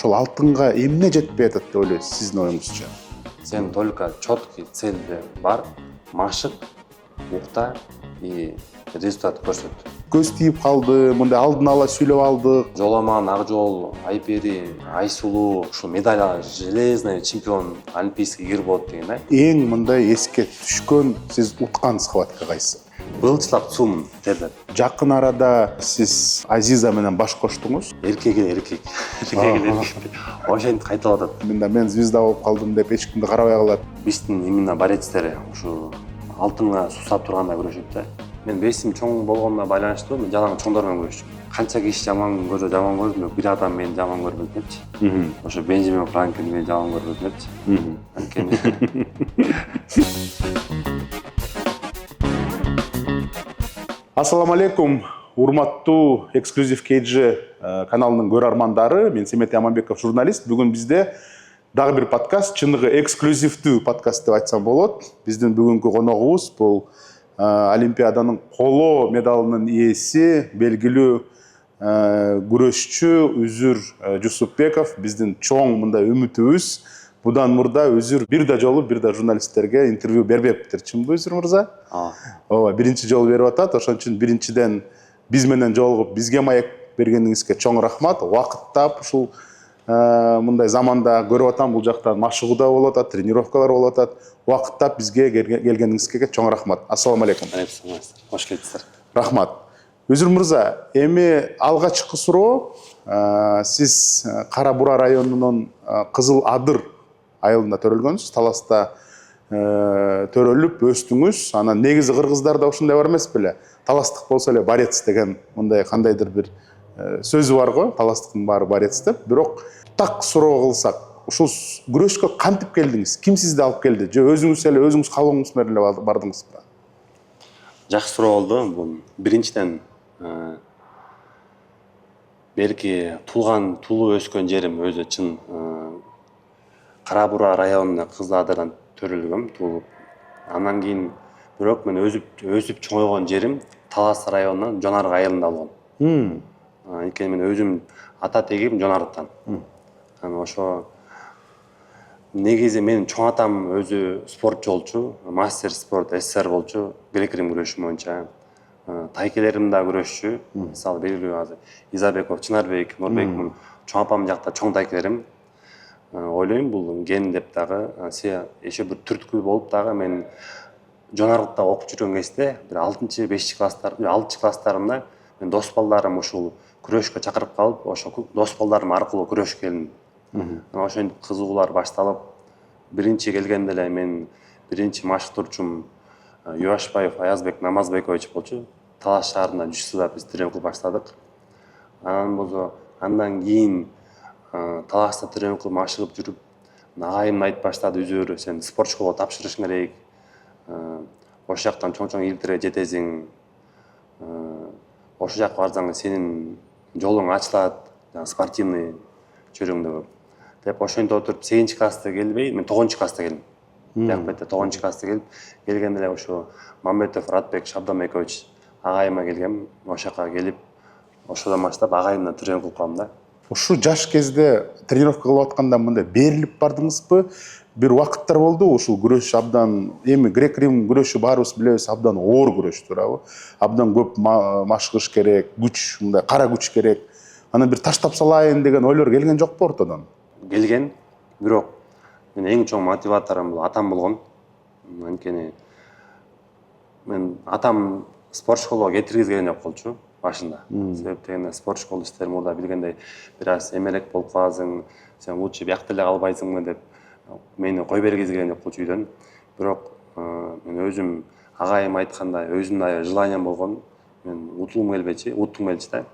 ошол алтынга эмне жетпей атат деп ойлойсуз сиздин оюңузча? Сен только четкий цель бар, машык, укта и результат көрсөт. Көз тийип калды, мындай алдын ала сүйлөп алдык. Жоламан, Акжол, Айпери, Айсулуу, ушул медаль железный чемпион, олимпийский игр болот деген да. Эң мындай эске түшкөн сиз уткан схватка кайсы? Былчылап сум деді. Жакын арада сиз Азиза менен баш коштуңуз. Эркек. Ошентип кайталап атат. Мен звезда болуп калдым деп эч кимди карабай калат. Биздин именно борецтери ушу алтынга суусап турганда күрөшөт да. Мен бесим чоң болгонуна байланыштуу мен жалаң чоңдор менен күрөшчүмүн. Канча киши жаман көрдүм, бир адам мени жаман көрбөйт депчи. Ошо Бенджамин Франклин мени жаман көрбөйт депчи. Анткени Ассаламу алейкум, урматтуу Эксклюзив KG каналынын көрөрмандары. Мен Семет Аманбеков, журналист. Бүгүн бизде дагы бир подкаст, чыныгы эксклюзивдүү подкаст деп айтсам болот. Биздин бүгүнкү коногубуз бул Олимпиаданын коло медалынын ээси, белгилүү күрөшчү Үзүр Жусупбеков. Биздин чоң мындай үмүтүбүз. Будан мурда Үзүр бир да журналисттерге интервью бербептир. Чынбы Үзүр мырза? Ооба, биринчи жолу берип атат. Ошон үчүн биринчиден биз менен жолугуп, бизге маек бергениңизге чоң рахмат. Убакыттап ушул мындай заманда көрүп атам, бул жактан машыгуу да болуп атат, тренировкалар болуп атат. Убакыттап бизге келгениңизге чоң рахмат. Ассаламу алейкум. Кош келипсиздер. Рахмат. Үзүр мырза, эми алгачкы суроо, сиз Кара Бура районунун Кызыл Адыр айылында төрөлгөнсүз, Таласта төрөлүп өстүңүз. Анан негизи кыргыздарда ушундай бар эмес беле? Таластык болсо эле борец деген мындай кандайдыр бир сөзү бар го, таластыктын баары борец деп. Бирок так суроо кылсак, ушул күрөшкө кантип келдиңиз? Ким сизди алып келди? Же өзүңүз эле өзүңүз каалооңуз менен эле бардыңызбы? Жакшы суроо болду. Бул биринчиден белки туулуу өскөн жерим өзү чын Кара Бура районунда Кызыл Адырдан төрөлгөм, туулуп. Андан кийин бирок мен өсүп чоңойгон жерим Талас районунун Жонарк айылында болгон. Анткени мен өзүм ата тегим Жонарктан. Анан ошо негизи менин чоң атам өзү спортчу болчу, мастер спорт СССР болчу, грек-рим күрөшү боюнча. Тайкелерим да күрөшчү. Мисалы белгилүү азыр Изабеков, Чынарбек, Нурбек, чоң апам жакта чоң тайкелерим. Ойлойм бул ген деп дагы, еще бир түрткү болуп дагы мен Жонаркта окуп жүргөн кезде бир 6-5 класстарымда мен дос балдарым ушул күрөшкө чакырып калып, ошо дос балдарым аркылуу күрөшкө келдим. Ошентип кызыгуулар башталып, биринчи келгенде эле мен биринчи машыктыруучум Юашбаев Аязбек Намазбекович болчу. Талас шаарында жүзсүзда биз тренировка баштадык. Андан кийин Таласта тренировка машыгып жүрүп, агайым айтып баштады, Үзүр, сен спорт школага тапшырышың керек. Ошол жактан чоң илдерге жетесиң. Ошол жакка барсаң сенин жолуң ачылат, спортивный чөйрөңдө деп ошентип отуруп 8 класста келбей, мен 9 класста келдим. Жакпетте 9 класста келгенде эле ошо Мамбетов Радбек Шабдамекович агайыма келгем. Ошол жакка келип, ошодон баштап агайымдан тренировка кылып калдым да. Ушу жаш кезде тренировка кылып атканда мындай берилип бардыңызбы? Бир убакыттар болду, ушул күрөш абдан, эми грек-рим күрөшү баарыбыз билебиз, абдан оор күрөш туурабы? Абдан көп машыгыш керек, күч, мындай кара күч керек. Анан бир таштап салайын деген ойлор келген жокпу ортодон? Келген, бирок мен эң чоң мотиваторум бул атам болгон. Анткени мен атам спорт школого кетиргизген жок болчу башында. Себеп дегенде спорт школа иштери мурда билгендей бир аз эмерек болуп каласың, сен лучше биякта эле калбайсыңбы деп мени кой бергизген жок болчу үйдөн. Бирок мен өзүм агайым айткандай өзүмдүн желанием болгон. Мен уттум келчи да.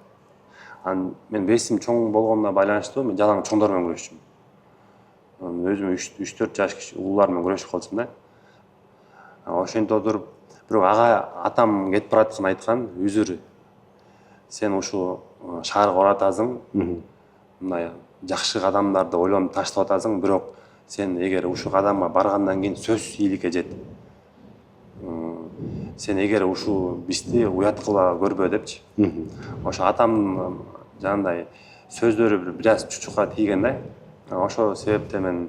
Мен бесим чоң болгонуна байланыштуу мен жалаң чоңдор менен күрөшчүмүн. Өзүм 3-4 жаш улуулар менен күрөшүп калчумун да. Ошентип отуруп, бирок атам кетип бараткан айткан, Үзүр, сен ушу шаарга баратасың, мындай жакшы кадамдарды ойлонуп таштап атасың, бирок сен эгер ушу кадамга баргандан кийин сөзсүз ийгиликке жет. Сен эгер ушу бизди уят кыла көрбө депчи. Ошо атам жанагындай сөздөрү бир аз чучукка тийген да. Ошол себептен мен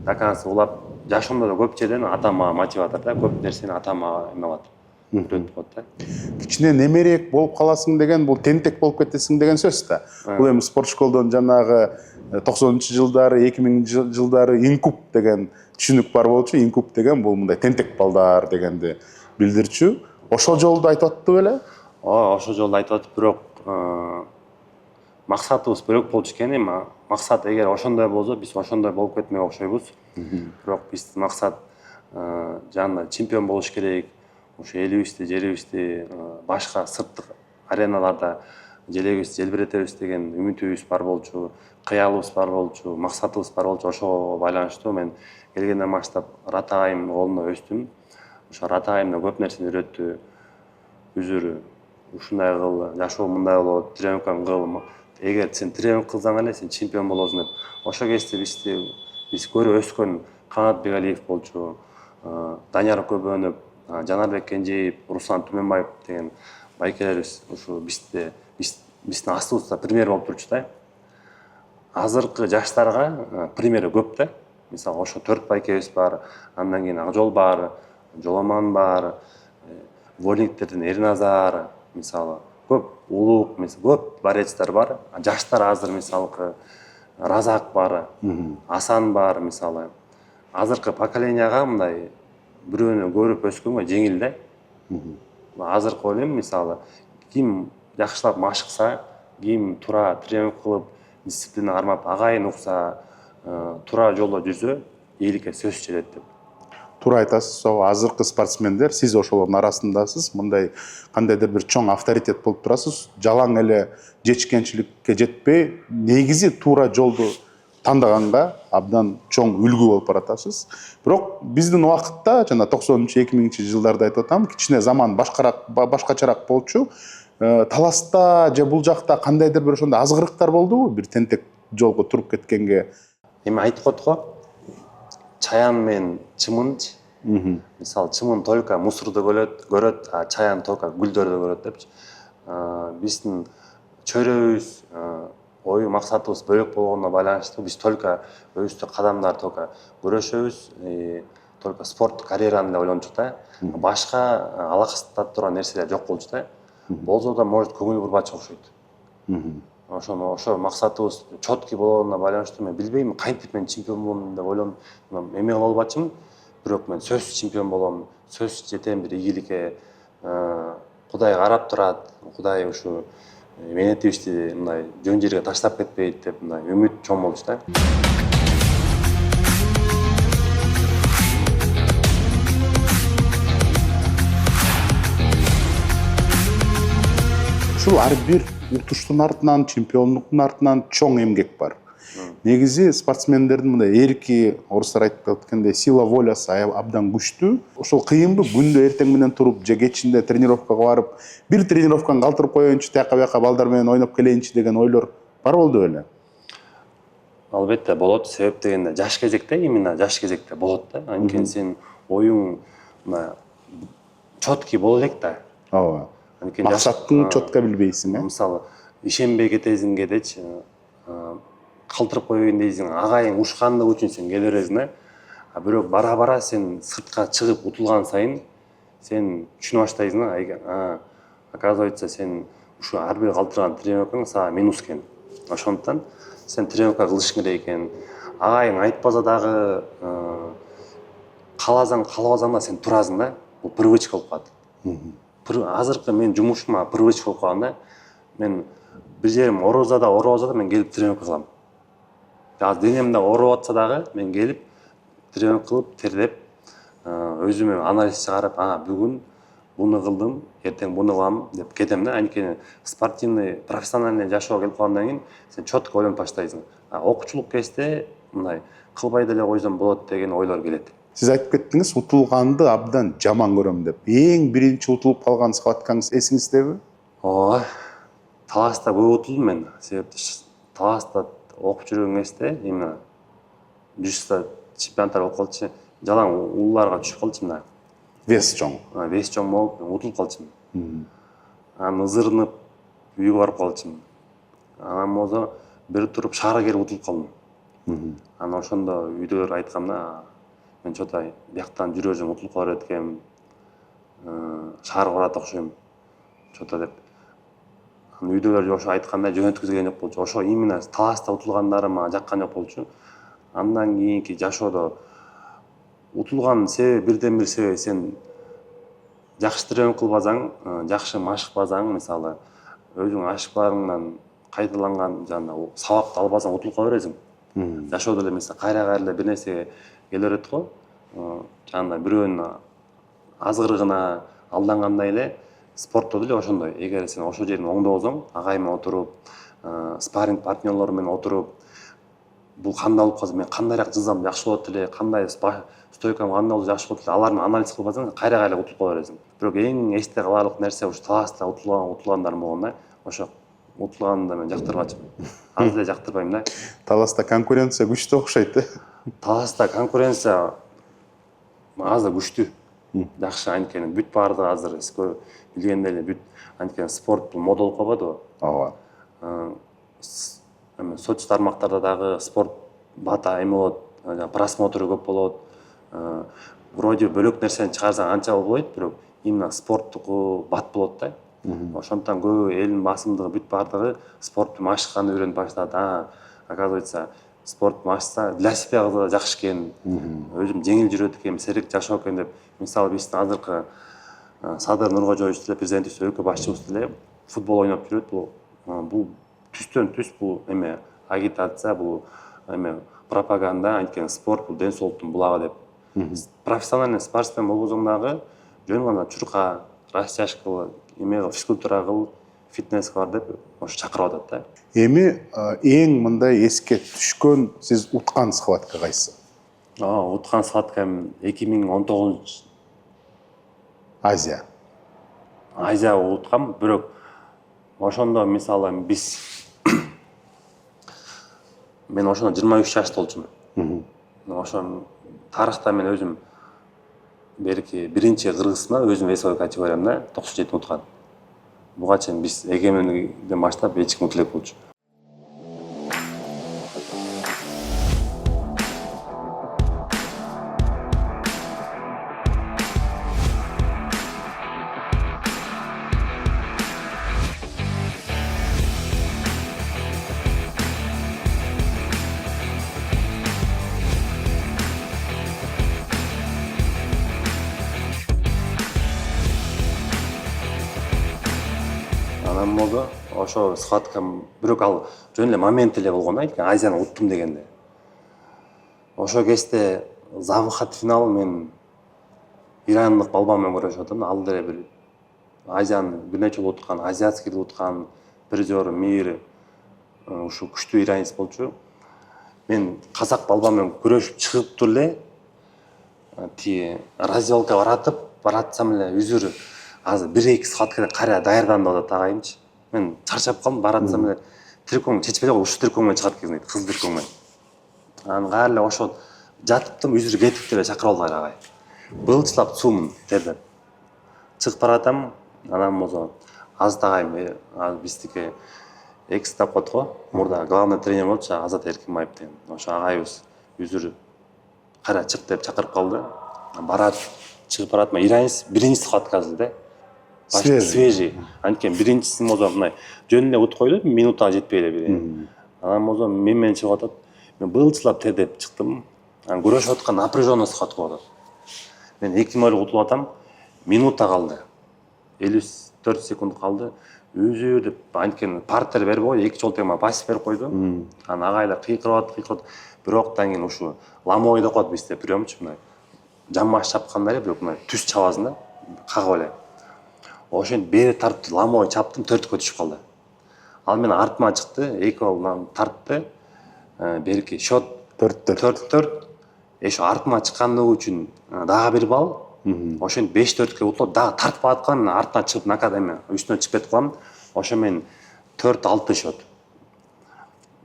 дакансы улап жашымда да көп жерден атам мага мотиватор да, көп нерсени атам мага эме кылат, үйрөтүп коет да. кичине немерек болуп каласың деген, бул тентек болуп кетесиң деген сөз да. Бул эми спорт школдон жанагы 90-жылдары 2000-жылдары инкуб деген түшүнүк бар болчу. Инкуб деген бул мындай тентек балдар дегенди билдирчү. Ошол жолду айтып аттып эле? Ошол жолду айтып атып, бирок максатыбыз бөлөк болчу экен. Эми максат эгер ошондой болсо, биз ошондой болуп кетмек окшойбуз. Бирок биздин максат жанагы чемпион болуш керек. Ошо элибизди, жерибизди башка сырттык ареналарда желегибизди желбиретебиз деген үмүтүбүз бар болчу, кыялыбыз бар болчу, максатыбыз бар болчу. Ошого байланыштуу мен келгенден баштап Рат агайымдын колунда өстүм. Ошо Рат агайым да көп нерсени үйрөттү. Үзүр ушундай кыл, жашоо мындай болот, тренировканы кыл. Эгер сен тренировка кылсаң эле сен чемпион болосуң деп. Ошол кезде биз көрүп өскөн Канат Бегалиев болчу, Данияр Көбөнов, Жанарбек Кенжеев, Руслан Түмөнбаев деген байкелерибиз ушу биздин астыбызда пример болуп турчу да. Азыркы жаштарга примери көп да. Мисалы ошо 4 байкебиз бар, андан кийин Акжол бар, Жоламан бар, Волингтердин Эрназар, мисалы көп улук, көп борецтер бар. Жаштар азыр мисалкы Разак бар, Асан бар мисалы. Азыркы поколенияга мындай бирөөнү көрүп өскөнгө жеңил да. Азыркы ойлойм, мисалы ким жакшылап машыкса, ким туура тренировка кылып, дисциплина кармап, агайын укса, туура жолдо жүрсө, эликке сөзсүз жетет деп. Туура айтасыз. Азыркы спортсмендер, сиз ошолордун арасындасыз. Мындай кандайдыр бир чоң авторитет болуп турасыз. Жалаң эле жетишкенчиликке жетпей, негизи туура жолду тандаганга абдан чоң үлгү болуп баратасыз. Бирок биздин убакытта жана 90-2000-жылдарда айтып атам, кичине заман башкачараак болчу. Таласта же бул жакта кандайдыр бир ошондой азгырыктар болдубу? Бир тентек жолго туруп кеткенге. Эми айтып коет го, чаян мен чымынчы. Мисалы чымын только мусорду көрөт, а чаян только гүлдөрдү көрөт депчи. Биздин чөйрөбүз, ою максатыбыз бөлөк болгонуна байланыштуу биз только өзүбүздү кадамдар только көрөшөбүз, только спорт карьераны эле ойлончук да. Башка алаксаттап турган нерселер жок болчу да. Болсо да может көңүл бурбачу окшойт. Ошо максатыбыз четкий болгонуна байланыштуу мен билбейм кантип мен чемпион болом деп ойлонуп эме кылып албачымын. Бирок мен сөзсүз чемпион болом, сөзсүз жетем бир ийгиликке. Кудай карап турат, Кудай ушу менетибизди мындай жөн жерге таштап кетпейт деп мындай үмүт чоң болчу да. Ушул ар бир утуштун артынан, чемпиондуктун артынан чоң эмгек бар. Негизи спортсмендердин мындай эрки, орустар айтып өткөндөй, сила волясы абдан күчтүү. Ошол кыйынбы күндө эртең менен туруп же кечинде тренировкага барып, бир тренировканы калтырып коеюнчу, тияка бияка балдар менен ойноп келейинчи деген ойлор бар болду беле? Албетте болот, себеп дегенде жаш кезекте, именно жаш кезекте болот да. Анткени сен оюң четкий боло элек да. Ооба. Максаттын четко билбейсиң, Мисалы, ишенбей кетесиң кедечи, калтырып коеюн дейсиң, агайың ушкандыгы үчүн сен келе бересиң да. Бирок бара-бара сен сыртка чыгып утулган сайын сен түшүнө баштайсың, оказывается, сен ушу ар бир калтырган тренировкаң сага минус экен. Ошондуктан сен тренировка кылышың керек экен. Агайың айтпаса дагы каалабасаң да сен турасың да. Бул привычка болуп калат. Азыркы мен жумушума привычка болуп калган да. Мен бир жерим ооруса да мен келип тренировка кылам. Азыр денемде ооруп атса дагы мен келип тренировка кылып, тердеп, өзүмө анализ чыгарып, бүгүн буну кылдым, эртең буну кылам деп кетем да. Анткени спортивный, профессиональный жашоо келип калгандан кийин сен четко ойлонуп баштайсың. Окуучулук кезде мындай кылбай деле койсом болот деген ойлор келет. Сиз айтып кеттиңиз, утулганды абдан жаман көрөм деп. Эң биринчи утулуп калган схваткаңыз эсиңиздеби? Ооба. Таласта көп утулдум мен. Себеп таласта окуп жүргөн кезде именно жүзүстө чемпионаттар болуп калчу. Жалаң улууларга түшүп калчумун да. Вес чоң. Вес чоң болуп, утулуп калчумун. Ызырынып үйгө барып калчумун. Анан болсо бир туруп шаарга келип утулуп калдым. Анан ошондо үйдөгүлөр айткам да, мен чота бияктан жүрө жүрүм утулуп кала берет экенмин, шаарга барат окшойм чота деп. Анан үйдөгүлөр ошо айтканда жөнөткүзгөн жок болчу. Ошо именно таласта утулгандары мага жаккан жок болчу. Андан кийинки жашоодо утулган себеби бирден бир себеби сен жакшы тренинг кылбасаң, жакшы машыкпасаң, мисалы өзүң ашыкпарыңдан кайталанган жана сабакты албасаң утулуп кала бересиң. Жашоодо эле мисалы кайра бир нерсеге келе берет го. Жанагындай бирөөнүн азгырыгына алдангандай эле спортто деле ошондой. Эгер сен ошол жерин оңдобосоң, агай менен отуруп, спарринг партнерлор менен отуруп, бул кандай болуп калса, мен кандайраак жылсам жакшы болот эле, кандай стойкам кандай болсо жакшы болот эле, алар менен анализ кылбасаң, кайра утулуп кала бересиң. Бирок эң эсте каларлык нерсе ушу таласта утулгандарым болгон да. Ошо утулганды мен жактырбачумун. Азыр эле жактырбайм да. Таласта конкуренция күчтүү окшойт. Таласта конкуренция азыр күчтүү. Жакшы, анткени бүт баардыгы азыр сиз билгендей эле бүт анткени спорт бул мода болуп калбадыбы? Ооба. Соц тармактарда дагы спорт бата эме болот, просмотру көп болот. Вроде бөлөк нерсени чыгарсаң анча болбойт, бирок именно спорттуку бат болот да. Ошондон көбү элдин басымдыгы бүт баардыгы спортту машыкканды үйрөнүп баштады. Оказывается, спорт машыкса для себя да жакшы экен, өзүм жеңил жүрөт экенмин, серик жашоо экен деп. Мисалы биздин азыркы Садыр Нуркожоевич деле, президентибиз, өлкө башчыбыз деле футбол ойноп жүрөт. Бул түстөн түз, бул эме агитация, бул эме пропаганда, анткени спорт бул ден соолуктун булагы деп. Профессиональный спортсмен болбосоң дагы жөн гана чурка, растяжка, эме физкультура кыл, фитнеске бар деп ошо чакырып атат да. Эми эң мындай эске түшкөн сиз уткан схватка кайсы? Уткан схваткам 2019 Азия. Азия уткам, бирок ошондо мисалы мен ошондо 23 жашта болчумун. Ошон тарыхта мен өзүм берки биринчи кыргызмын, өзүм весовой категориямда 97 уткан. Буга чейин биз эгемендиктен баштап эч ким утулуп болчу. Анан болду ошо схваткам, бирок ал жөн эле момент эле болгон да, Азияны уттум дегенде. Ошо кезде завхат финал мен ирандык балбан менен көрөшүп атам. Ал деле бир Азияны бир нече жолу уткан, азиатскийди уткан призер мир, ушу күчтүү иранец болчу. Мен казак балбан менен көрөшүп чыгып тур эле ти раздевалкага баратсам эле үзүр азыр 1-2 саатка кайра даярданып атат агайымчы. Мен чарчап калдым, баратсам эле трикоң чечпей эле ушу трикоң менен чыгат экен, кызыл трикоң менен. Анан кайра эле ошо жатыптым, үзүр кетип деле чакырып алды агай. Былчылап суумун тердеп. Чыгып баратам, анан болсо Азат агайым, биздики экс деп коет го, мурда главный тренер болчу, Азат Эркинбаев деген. Ошо агайыбыз үзүр кайра чык деп чакырып калды. Барат, чыгып баратам, иранец биринчи схватка да. Свежий. Анткени биринчисин болсо мындай жөн эле ут койлу, минутага жетпей эле. Анан болсо мен менен чыгып атат. Мен былчылап тердеп чыктым. Анан көрөшүп аткан напряженный схватка болот. Мен 2-0 утулуп атам. Минута калды. 54 секунд калды. Өзү деп анткени партер берип койду, эки жолу тең пас берип койду. Анан агайлар кыйкырып. Бирок кийин ушу ламой деп коет бизде приемчу, мындай жамбаш чапкандай эле, бирок мындай түз чабасың да, кагып эле. Ошентип бери тартып ламой чаптым, төрткө түшүп калды. Ал менен артыма чыкты, эки колунан тартты. Берки счет 4-4. Ошо артыма чыккандыгы үчүн дагы бир балл. Ошентип 5-4кө утулуп, дагы тартып аткан, мен артына чыгып накат эме үстүнө чыгып кетип калам. Ошо мен 4-6 счет.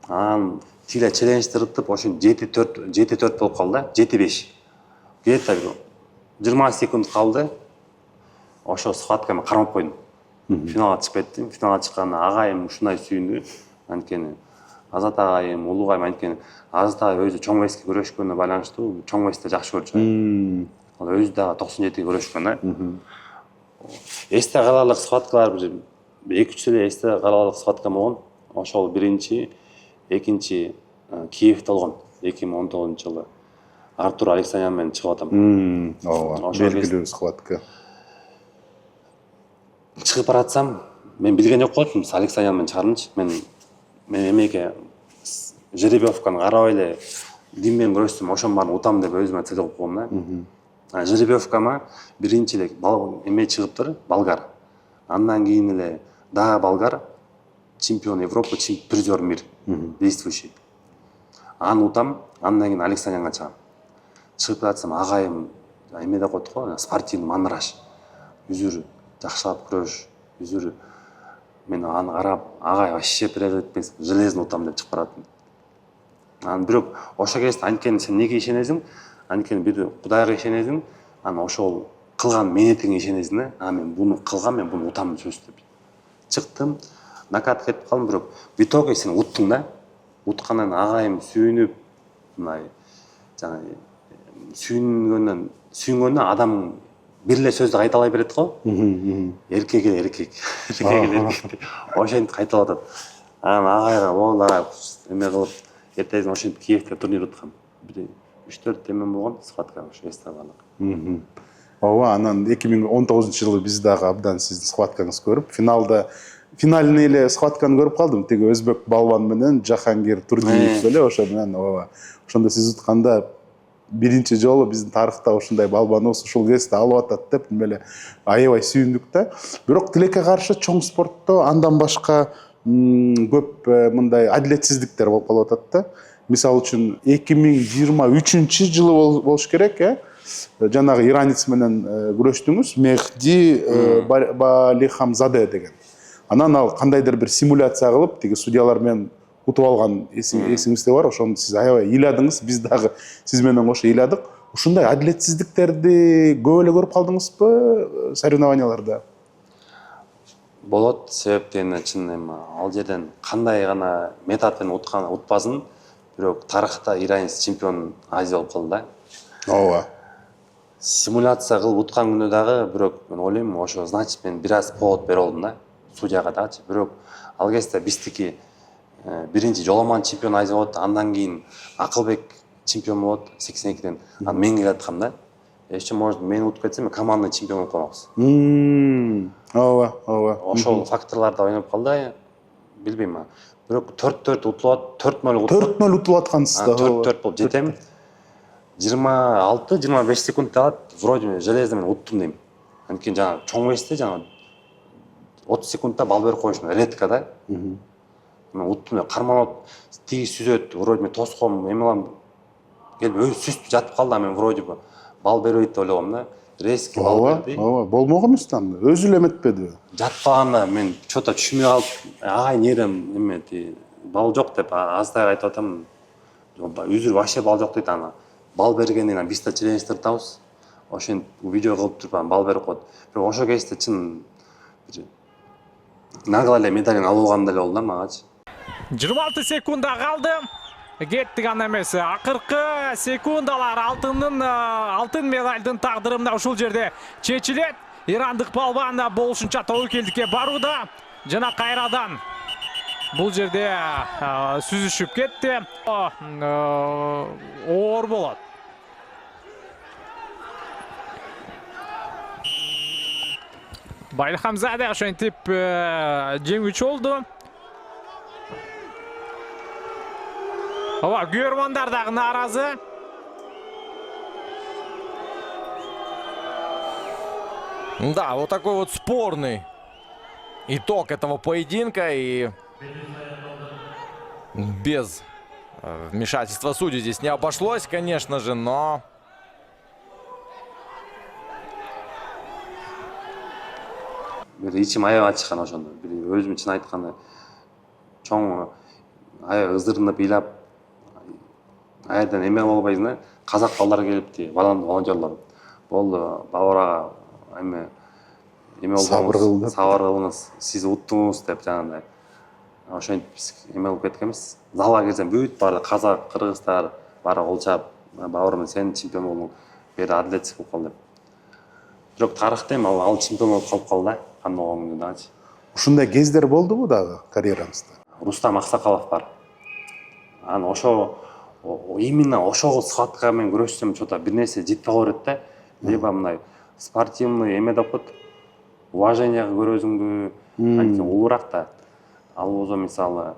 Анан тиле челлендждиртип, ошо 7-4 болуп калды, 7-5. Где-то 20 секунд калды. Ошо схватканы кармап койдум. Финалга чыгып кеттим. Финалга чыкканда агайым ушундай сүйүндү. Анткени Азат агайым, Улуу агайым анткени Азат агай өзү чоң веске күрөшкөнүнө байланыштуу чоң весте жакшы көрчү. Ал өзү дагы 97 күрөшкөн. Эсте каларлык схваткалар бир 2-3 эле эсте каларлык схватка болгон. Ошол биринчи, экинчи Киевде болгон 2019-жылы. Артур Александян менен чыгып атам. Ооба, белгилүү схватка. Чыгып баратсам, мен билген жок болчумун, Александян менен чыгарымчы. Мен эмеге жеребьевканы карабай эле ким менен күрөшсөм ошонун баарын утам деп өзүмө цель коюп койгом да. Жеребьевкама биринчи эле эме чыгыптыр, болгар. Андан кийин эле дагы болгар, чемпион Европы, призер мир, действующий. Аны утам, андан кийин Александянга чыгам. Чыгып жатсам агайым эмеде коет го, спортивный мандраж. Үзүр жакшылап күрөш, үзүр мен аны карап, агай вообще приоритет железно утам деп чыгып баратым. Анан бирок ошол кезде анткени сен неге ишенесиң? Анткени бир Кудайга ишенесиң, анан ошол кылган менетиңе ишенесиң да. Мен буну кылгам, мен буну утам сөзсүз деп. Чыктым, накат кетип калдым, бирок в итоге сен уттуң да. Уткандан агайым сүйүнүп, мындай жана сүйүнгөндөн адам бир эле сөздү кайталай берет го. Эркек эле эркек. Эркек эле эркек. Ошентип кайталап атат. Анан агайга болду эме кылып, эртесин ошентип Киевде турнир уткам. Бир 3-4 эме болгон схватка ошо эсте калат. Ооба, анан 2019-жылы биз дагы абдан сиздин схваткаңызды көрүп, финальный эле схватканы көрүп калдым. Теги өзбек балбан менен Жахангир Турдиев эле ошо менен, ооба. Ошондо сиз утканда биринчи жолу биздин тарыхта ушундай балбаныбыз ушул кезде алып атат деп эле аябай сүйүндүк да. Бирок тилекке каршы чоң спортто андан башка көп мындай адилетсиздиктер болуп калып атат да. Мисалы үчүн 2023-жылы болуш керек, жанагы иранец менен күрөштүңүз, Мехди Балихамзаде деген. Анан ал кандайдыр бир симуляция кылып, тиги судьялар менен утуп алган эсиңизде бар, ошону сиз аябай ыйладыңыз, биз дагы сиз менен кошо ыйладык. Ушундай адилетсиздиктерди көп эле көрүп калдыңызбы соревнованияларда? Болот, себептен чын эми ал жерден кандай гана метод менен утпасын, бирок тарыхта иранец чемпион Азия болуп калды да. Ооба. Симуляция кылып уткан күнү дагы, бирок мен ойлойм, ошо значит мен бир аз повод бере алдым да, судьяга дагычы. Бирок ал кезде биздики биринчи Жоламан чемпион Азия болот, андан кийин Акылбек чемпион болот 82-ден. Анан мен келаткам да. Еще может мен утуп кетсем, командный чемпион болуп калабыз. Ооба, ооба. Ошол факторлор да ойноп калды, билбейм. Бирок 4-4 утулат, 4-0 утулат. 4-0 утулуп аткансыз да. 4-4 болуп жетем. 26-25 секунд алат, вроде железно менен уттум дейм. Анткени жана чоң весте жана 30 секундта бал берип коюшун редко да. Мен уттум, карманып тиги сүзөт, вроде мен тоском, эмелам келип өзү сүзүп жатып калды, мен вроде бал бербейт деп ойлогом да. Резкий бал берди. Ооба, болмок эмес да, өзү эле эметпедиби? Жатпаганда мен чото түшүнбөй калып, агай нерем эмети бал жок деп аздай айтып атам. Үзүр вообще бал жок дейт, ана бал бергенден кийин биз да челлендж тартабыз. Ошентип видео кылып туруп бал берип коет. Бирок ошол кезде чын нагла эле медалын алып алгандай болду да магачы. 26 секунда калды. Кеттик ана эмес. Акыркы секундалар алтын медалдын тагдыры мына ушул жерде чечилет. Ирандык балбан болушунча тобокелдикке барууда. Жана кайрадан бул жерде сүзүшүп кетти. Оор болот. Байлихамзаде ошентип жеңүүчү болду. Көрөрмандар дагы нааразы. Да, вот такой вот спорный итог этого поединка, и без вмешательства судей здесь не обошлось, конечно же, но ичим аябай ачыккан ошондо. Өзүм чын айтканда чоң аябай ыздырынып ыйлап аерден эме болбойсуң да. Казак балдар келипти, волонтерлор. Болду, Бабурага эме болду. Сабыр кыл деп. Сабыр кылыңыз, сиз уттуңуз деп жанагындай. ошентип биз эме болуп кеткенбиз. Залга кирсем бүт баары казак, кыргыздар баары кол чаап, бауырым сен чемпион болдуң, бери атлетик болуп кал деп. Бирок тарыхта эми ал чемпион болуп калып калды да, кандай болгону дагычы. Ушундай кездер болдубу дагы карьераңызда? Рустам Аксакалов бар. Анан ошо именно ошол схватка менен күрөшсөм что-то бир нерсе жетпей кала берет да. Либо мындай спортивный эме деп коет. Уваженияга көрө өзүңдү, анткени улуурак да. Ал болсо мисалы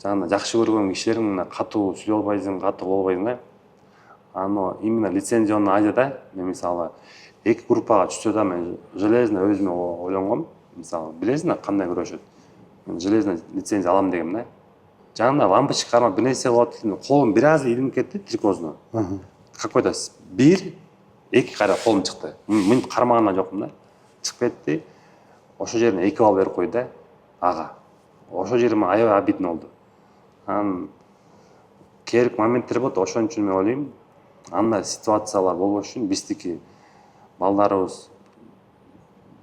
жана жакшы көргөн кишилериң менен катуу сүйлөй албайсың, катуу боло албайсың да. Аны именно лицензионный азияда мен мисалы эки группага түшсө да мен железно өзүмө ойлонгом. Мисалы билесиң да кандай күрөшөт. Мен железно лицензия алам дегем да. Жанында лампочка кармап бир нерсе кылып атып, колум бир аз илинип кетти трикозно. Какой-то бир, эки кара колум чыкты. Мен кармагандан жокмун да. Чыгып кетти. Ошо жерине 2 балл берип койду да. Ага. Ошо жерим аябай обидно болду. Анан керек моменттер болот, ошон үчүн мен ойлойм, андай ситуациялар болбош үчүн биздики балдарыбыз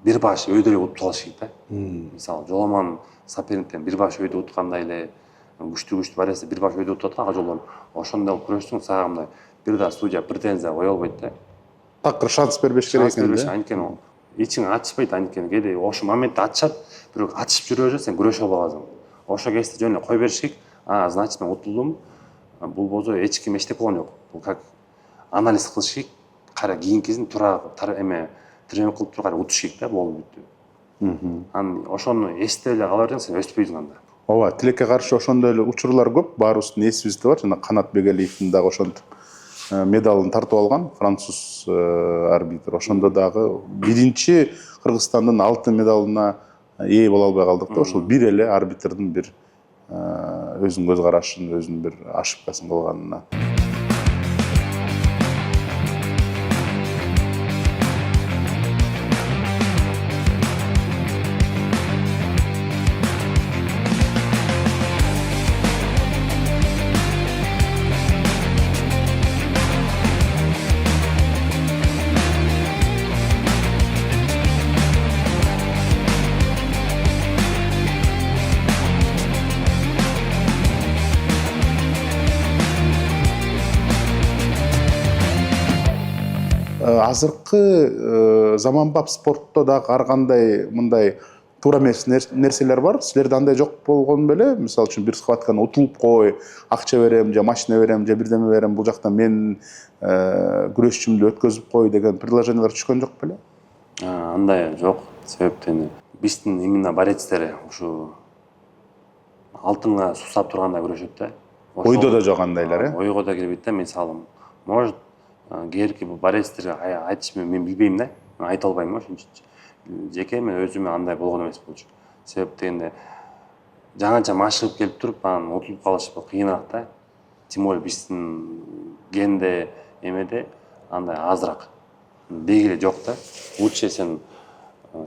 бир баш өйдө эле утуп калыш керек да. Мисалы жоламан соперниктен бир баш өйдө уткандай эле күчтүү бар эсе бир баш өйдө утуп атат жолдон. Ошондой күрөштүң сага мындай бир да судья претензия кое албайт да. Такыр шанс бербеш керек экен да. Анткени ичиң ачышпайт, анткени кээде ошо моментте ачышат, бирок ачышып жүрө берсе сен күрөшө албай каласың. Ошо кезде жөн эле кой бериш керек. Значит мен утулдум. Бул болсо эч ким эчтеке болгон жок. Бул как анализ кылыш керек. Кара кийинкисин туура эме тренинг кылып туруп кара утуш керек да, болду бүттү. Анан ошону эстеп эле кала берсең сен өспөйсүң анда. Ооба, тилекке каршы ошондой эле учурлар көп. Баарыбыздын эсибизде бар. Жана Канат Бегалиевдин дагы ошентип медалын тартып алган француз арбитр. Ошондо дагы биринчи Кыргызстандын алтын медалына ээ боло албай калдык да. Ошол бир эле арбитрдин бир өзүнүн көз карашын, өзүнүн бир ошибкасын кылганына. Азыркы заманбап спортто дагы ар кандай мындай туура эмес нерселер бар. Силерде андай жок болгон беле? Мисалы үчүн бир схватканы утулуп кой, акча берем, же машина берем, же бирдеме берем, бул жакта мен күрөшчүмдү өткөзүп кой деген предложениялар түшкөн жок беле? Андай жок. Себептен биздин именно борецтер ушу алтынга сусап тургандай күрөшөт да. Ойдо да жок андайлар, Ойго да кирбейт да, мисалы. Может кээерки борецтерге айтыш мен билбейм да. Мен айта албайм ошон үчүн. Жеке мен өзүмө андай болгон эмес болчу. Себеп дегенде жаңача машыгып келип туруп анан утулуп калыш кыйыныраак да. Тем более биздин генде эмеде андай азыраак. Дегеле жок да. Лучше сен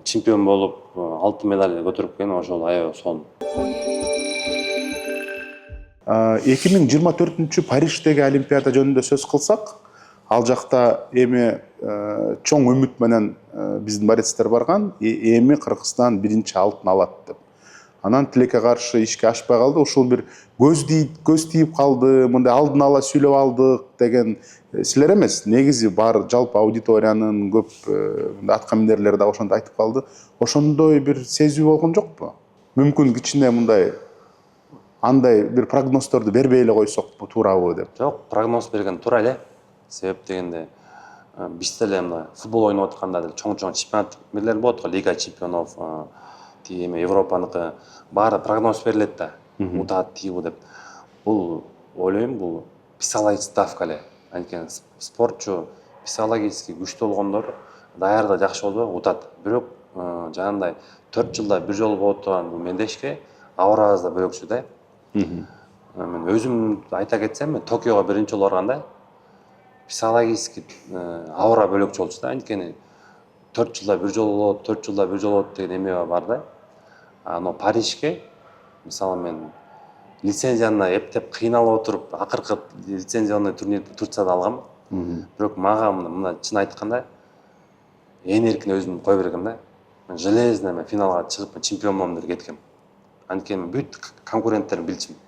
чемпион болуп алтын медаль көтөрүп келген ошол аябай сонун. 2024 Париждеги Олимпиада жөнүндө сөз кылсак, ал жакта эми чоң үмүт менен биздин борецтер барган, эми Кыргызстан биринчи алтын алат деп. Анан тилекке каршы ишке ашпай калды. Ушул бир көз тийип калды, мындай алдын ала сүйлөп алдык деген силер эмес. Негизи бар жалпы аудиториянын көп аткаминерлери да ошондой айтып калды. Ошондой бир сезүү болгон жокпу? Мүмкүн кичине мындай андай бир прогноздорду бербей эле койсокпу, туурабы деп. Жок, прогноз берген туура эле. Себеп дегенде биз деле мына футбол ойноп атканда деле чоң-чоң чемпионат мерлер болот го, Лига чемпионов, тиги Европаныкы баары прогноз берилет да. Утат тигибу деп. Бул ойлойм, бул психологический ставка эле. Анткени спортчу психологически күчтүү болгондор даярда жакшы болсо утат. Бирок жанагындай 4 жылда бир жолу болот турган бул мендешке абарыбыз да бөлөкчү да. Мен өзүм айта кетсем, мен Токиого биринчи жолу барганда психологически аура бөлөкчү болчу да. Анткени 4 жылда бир жолу болот, 4 жылда бир жолу болот деген эме бар да. Но Парижге мисалы мен лицензияны эптеп кыйналып отуруп, акыркы лицензионный турнирди Турцияда алгам. Бирок мага мына чын айтканда эң эркин өзүм кое бергем да. Мен железно финалга чыгып чемпион болом деп кеткем. анткени бүт конкуренттерин билчүмүн.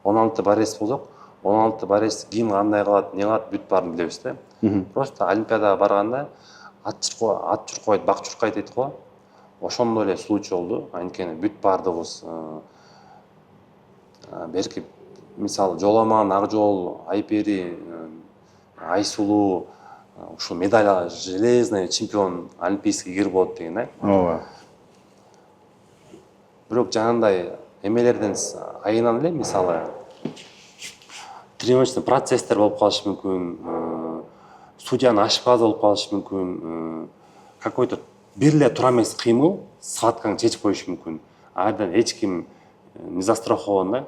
16 борец болсок, 16 борец ким кандай кылат, не кылат бүт баарын билебиз да. Просто олимпиадага барганда ат чуркойт, бак чуркайт дейт го. Ошондой эле случай болду. Анткени бүт баардыгыбыз берки мисалы Жоламан, Акжол, Айпери, Айсулуу ушул медаль железный чемпион олимпийский кирип болот деген да. ооба. Бирок жанагындай эмелерден айынан эле мисалы тренировочный процесстер болуп калышы мүмкүн, судьянын ашпазы болуп калышы мүмкүн, какой-то бир эле туура эмес кыймыл схваткаңды чечип коюшу мүмкүн. Айдан эч ким не застрахован да.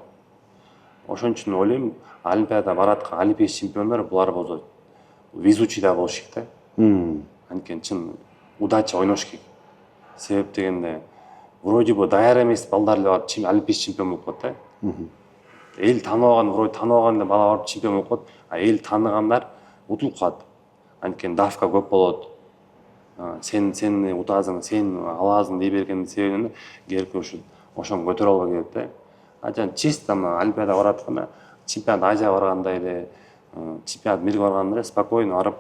Ошон үчүн ойлойм, олимпиадага бараткан олимпийский чемпиондор булар болсо везучий да болуш керек да. Анткени чын удача ойнош керек. Себеп дегенде вроде бы даяр эмес балдар эле барып олимпийский чемпион болуп калат да. Эл тааныбаган, вроде тааныбаган эле бала барып чемпион болуп калат, а эл тааныгандар утулуп калат. Анткени давка көп болот. Сен утаасың, сен аласың дей бергендин себебинен келип ошону көтөрө албай келет да. Жана чисто олимпиадага баратканда, чемпионат Азияга барганда эле, чемпионат мирге барганда эле спокойно барып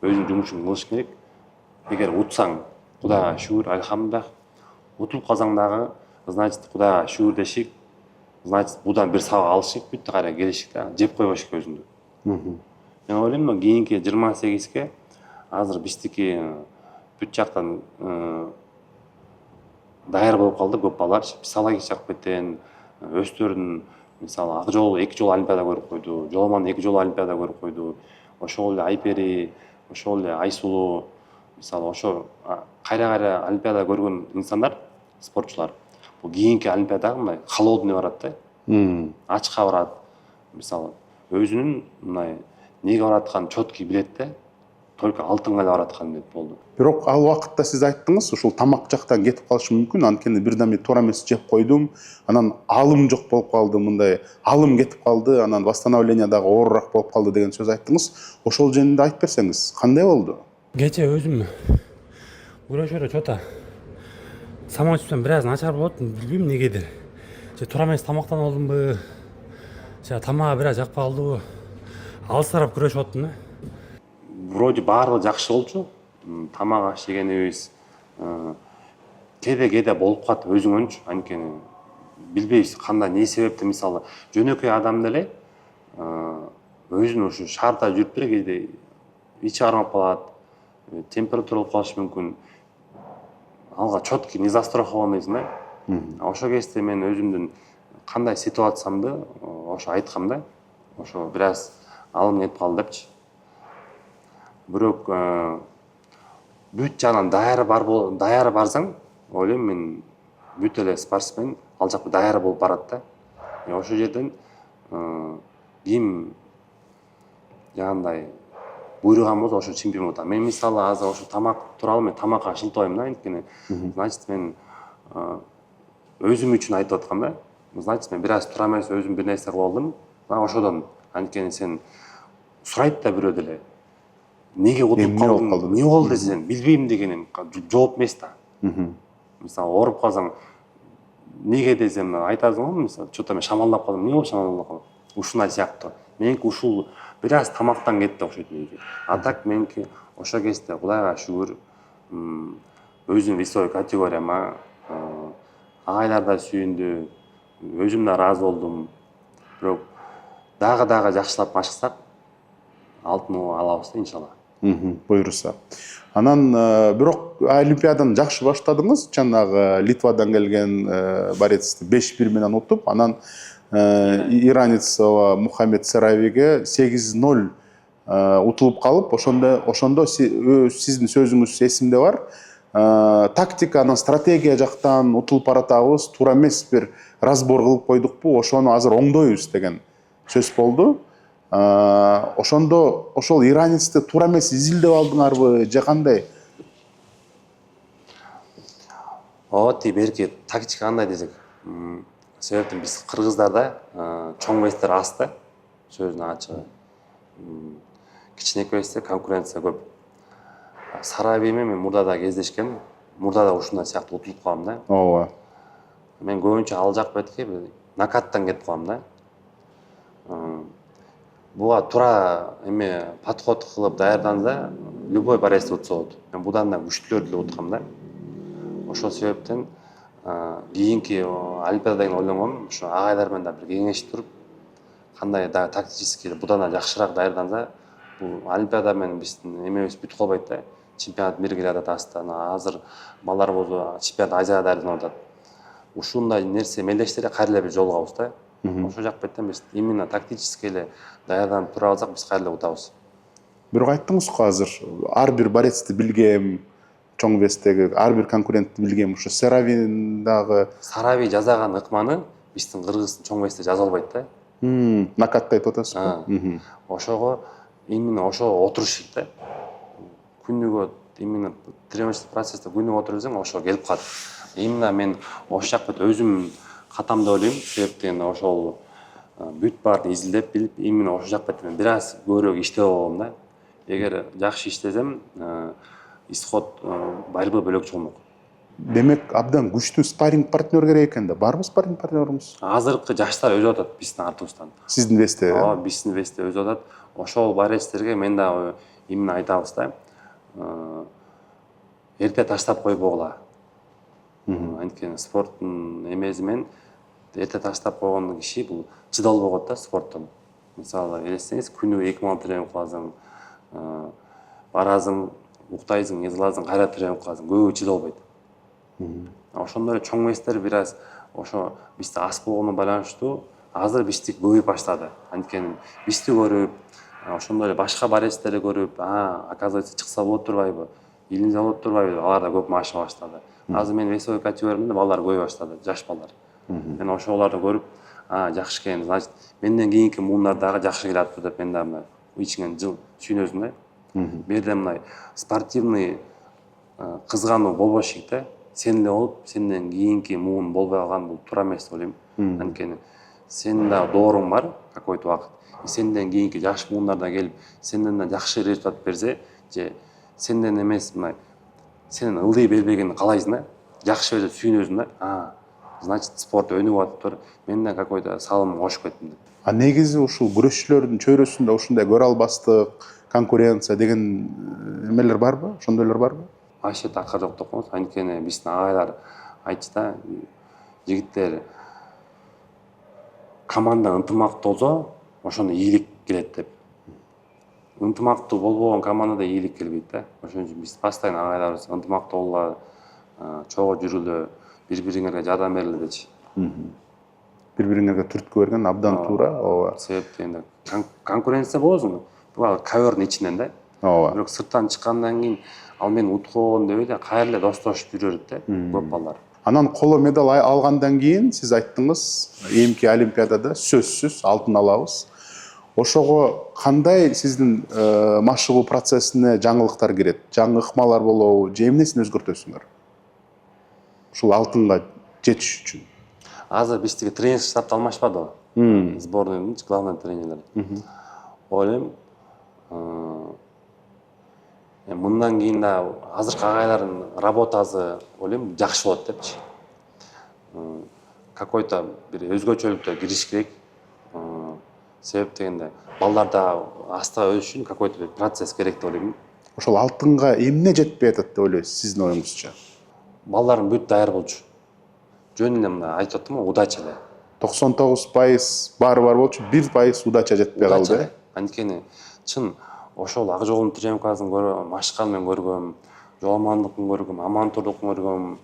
өзүнүн жумушун кылыш керек. Эгер утсаң, Кудайга шүгүр, альхамдулилlah. Утулуп калсаң дагы, значит Кудайга шүгүр дешик, значит будан бир сабак алышык, бүттү кайра келишик да, жеп койбош керек өзүңдү. Мен ойлойм, кийинки 28ге азыр биздики бүт жактан даяр болуп калды көп балдар. Психология жакпетен өздөрүнүн мисалы Акжол 2 жолу олимпиада көрүп койду, Жоламан 2 жолу олимпиада көрүп койду, ошол эле Айпери, ошол эле Айсулуу, мисалы ошо кайра олимпиада көргөн инсандар, спортчулар бул кийинки олимпиадага мындай холодный барат да. Ачка барат. Мисалы өзүнүн мындай неге баратканын четкий билет да. Только алтынга эле баратканын билет болду. Бирок ал убакытта сиз айттыңыз, ушул тамак жактан кетип калышы мүмкүн, анткени бирден бир туура эмес жеп койдум, анан алым жок болуп калды, мындай алым кетип калды, анан восстановление дагы оорураак болуп калды деген сөз айттыңыз. Ошол жөнүндө айтып берсеңиз, кандай болду? Кече өзүм күрөшөрө чота самочувствием бир аз начар болот, билбейм негедир. Же туура эмес тамактан алдымбы, же тамагы бир аз жакпай калдыбы. Алысыраап күрөшүп аттым да. Вроде баардыгы жакшы болчу. Тамак аш жегенибиз кеде болуп калат өзүңөнчү. Анткени билбейбиз кандай не себептен, мисалы жөнөкөй адам деле өзүнүн ушу шаарда жүрүп деле кээде ичи кармап калат, температура болуп калышы мүмкүн. Алга четкий не застрахован дейсиң да. Ошо кезде мен өзүмдүн кандай ситуациямды ошо айткам да. Ошо бир аз алым кетип калды депчи. Бирок бүт жагынан даяр барсаң, ойлойм мен бүт эле спортсмен ал жакка даяр болуп барат да. Ошол жерден ким жагандай буйруган болсо ошо чемпион болот. Мен мисалы азыр ошо тамак тууралуу мен тамакка шылтабайм да, анткени значит мен өзүм үчүн айтып аткам да. Значит мен бир аз туура эмес өзүм бир нерсе кылып алдым. Ошодон анткени сен сурайт да бирөө деле. Неге утуп калдың? Эмне болду десең, билбейм дегеним жооп эмес да. Мисалы ооруп калсаң, неге десем айтасың го, мисалы чота мен шамалдап калдым. Эмне болуп шамалдап калдым? Ушундай сыяктуу. Меники ушул бир аз тамактан кетти окшойт меники. А так меники ошо кезде Кудайга шүгүр, өзүм весовой категорияма, агайлар да сүйүндү, өзүм да ыраазы болдум. Бирок дагы жакшылап машыксак, алтын алабыз да иншалла. Буйруса. Анан бирок олимпиаданы жакшы баштадыңыз. Жанагы Литвадан келген борецти 5-1 менен утуп, анан иранец Мухаммед Серавиге 8-0 утулуп калып, ошондо сиздин сөзүңүз эсимде бар. Тактика, стратегия жактан утулуп баратабыз, туура эмес бир разбор кылып койдукпу, ошону азыр оңдойбуз деген сөз болду. Ошондо ошол иранецти туура эмес изилдеп алдыңарбы же кандай? Берки тактика кандай десек, себептен биз кыргыздарда чоң вестер аз да, сөзүнүн ачыгы. Кичинекей весте конкуренция көп. Сарабиймен мен мурда да кездешкем, мурда да ушундай сыяктуу утулуп калгам да. Ооба. мен көбүнчө ал жак бетке накаттан кетип калам да. Буга туура эме подход кылып даярданса любой борец утса болот. Мен будан да күчтүүлөрдү эле уткам да. Ошол себептен кийинки олимпиада деген ойлонгонум ушу агайлар менен да бир кеңешип туруп, кандай да тактически будан да жакшыраак даярданса, бул олимпиада менен биздин эмебиз бүтүп калбайт да. Чемпионат мир келе атат астана, азыр балдарыбыз чемпионат Азияга даярданып атат. Ушундай нерсе мелдештире кайра эле бир жолугабыз да. Ошол жак беттен биз именно тактически эле даярданып тура алсак, биз кайра эле утабыз. Бирок айттыңыз го азыр ар бир борецти билгем, чоң вестеги ар бир конкурентти билгем, ушу Серавин дагы Сарави жазаган ыкманы биздин кыргыздын чоң весте жаза албайт да. накатта айтып атасызбы? Ошого именно ошого отуруш керек да. Күнүгө именно тренировочный процессте күнүгө отуруп жүрсөң, ошого келип калат. Именно мен ошол жак бет өзүм катам деп ойлойм. Себептен ошол бүт баарын изилдеп билип, именно ошол жак бетте мен бир аз көбүрөөк иштеп алгам да. Эгер жакшы иштесем, исход борьбы бөлөкчө болмок. Демек абдан күчтүү спарринг партнер керек экен да. Барбы спарринг партнерубуз? Азыркы жаштар өзүп атат биздин артыбыздан. Сиздин весте? Ооба, биздин весте өзүп атат. Ошол борецтерге мен да именно айтабыз да. Эрте таштап койбогула. Анткени спорттун эмеси менен эрте таштап койгон киши бул чыдал болот да спорттон. Мисалы, элестеңиз, күнүгө 2 мал тренинг кыласың, барасың, уктайсың, языласың, кайра тренинг кыласың, көбү чыда албайт. Ошондой эле чоң весттер бир аз ошо бизде аз болгону байланыштуу азыр биздик көбөйүп баштады. Анткени бизди көрүп, ошондой эле башка борецтерди көрүп, оказывается, чыкса болот турбайбы, илинсе болот турбайбы, алар да көп маша баштады. Азыр мен весовой категориямда балдар көбөй баштады, жаш балдар. Мен ошолорду көрүп, жакшы экен, значит, менден кийинки муундар дагы жакшы келатпы деп мен да мына ичиңен жыл сүйүнөсүң да. Бул жерде мындай спортивный кызгануу болбош керек да. Сен эле болуп, сенден кийинки муун болбой калган бул туура эмес деп ойлойм. Анткени сенин да дооруң бар какой-то убакыт. Сенден кийинки жаш муундар да келип, сенден да жакшы результат берсе, же сенден эмес мына сенин ылдый бербегенин каалайсың да. Жакшы берсе сүйүнөсүң да. Значит, спорт өнүгүп атыптыр. Мен да какой-то салым кошуп кеттим деп. Негизи ушул күрөшчүлөрдүн чөйрөсүндө ушундай көрө албастык, конкуренция деген эмелер барбы? Ошондойлор барбы? Вообще такыр жок деп коебуз. Анткени биздин агайлар айтчу да, жигиттер команда ынтымактуу болсо, ошондо ийгилик келет деп. Ынтымактуу болбогон командада ийгилик келбейт да. Ошон үчүн биз постоянно агайларыбыз ынтымактуу болгула, чогуу жүрүлө, бири-бириңерге жардам бериле дечи. Бири-бириңерге түрткү берген абдан туура. Ооба. Себептен конкуренция болосуң. Бул ковёрдун ичинен да. Ооба. Бирок сырттан чыккандан кийин ал мен уткон деп эле кайра эле достошуп жүрөт да көп балдар. Анан коло медаль алгандан кийин сиз айттыңыз, эмки олимпиадада сөзсүз алтын алабыз. Ошого кандай сиздин машыгуу процессине жаңылыктар кирет? Жаңы ыкмалар болобу, же эмнесин өзгөртөсүңөр? Ушул алтынга жетиш үчүн. Азыр биздики тренер штабты алмашпадыбы? Сборныйдын главный тренерлери. Ойлойм, мындан кийин да азыркы агайлардын работасы ойлойм жакшы болот депчи. Какой-то бир өзгөчөлүктөр кириш керек. Себеп дегенде балдарда астыга өсүш үчүн какой-то бир процесс керек деп ойлойм. Ошол алтынга эмне жетпей атат деп ойлойсуз сиздин оюңузча? Балдардын бүт даяр болчу. Жөн эле мына айтып аттым го, удача эле. 99% баары бар болчу, 1% удача жетпей калды. Анткени чын ошол ак жолдун тренировкасын көргөм, машыканын көргөм, жоомандыкын көргөм, амантурдукун көргөм.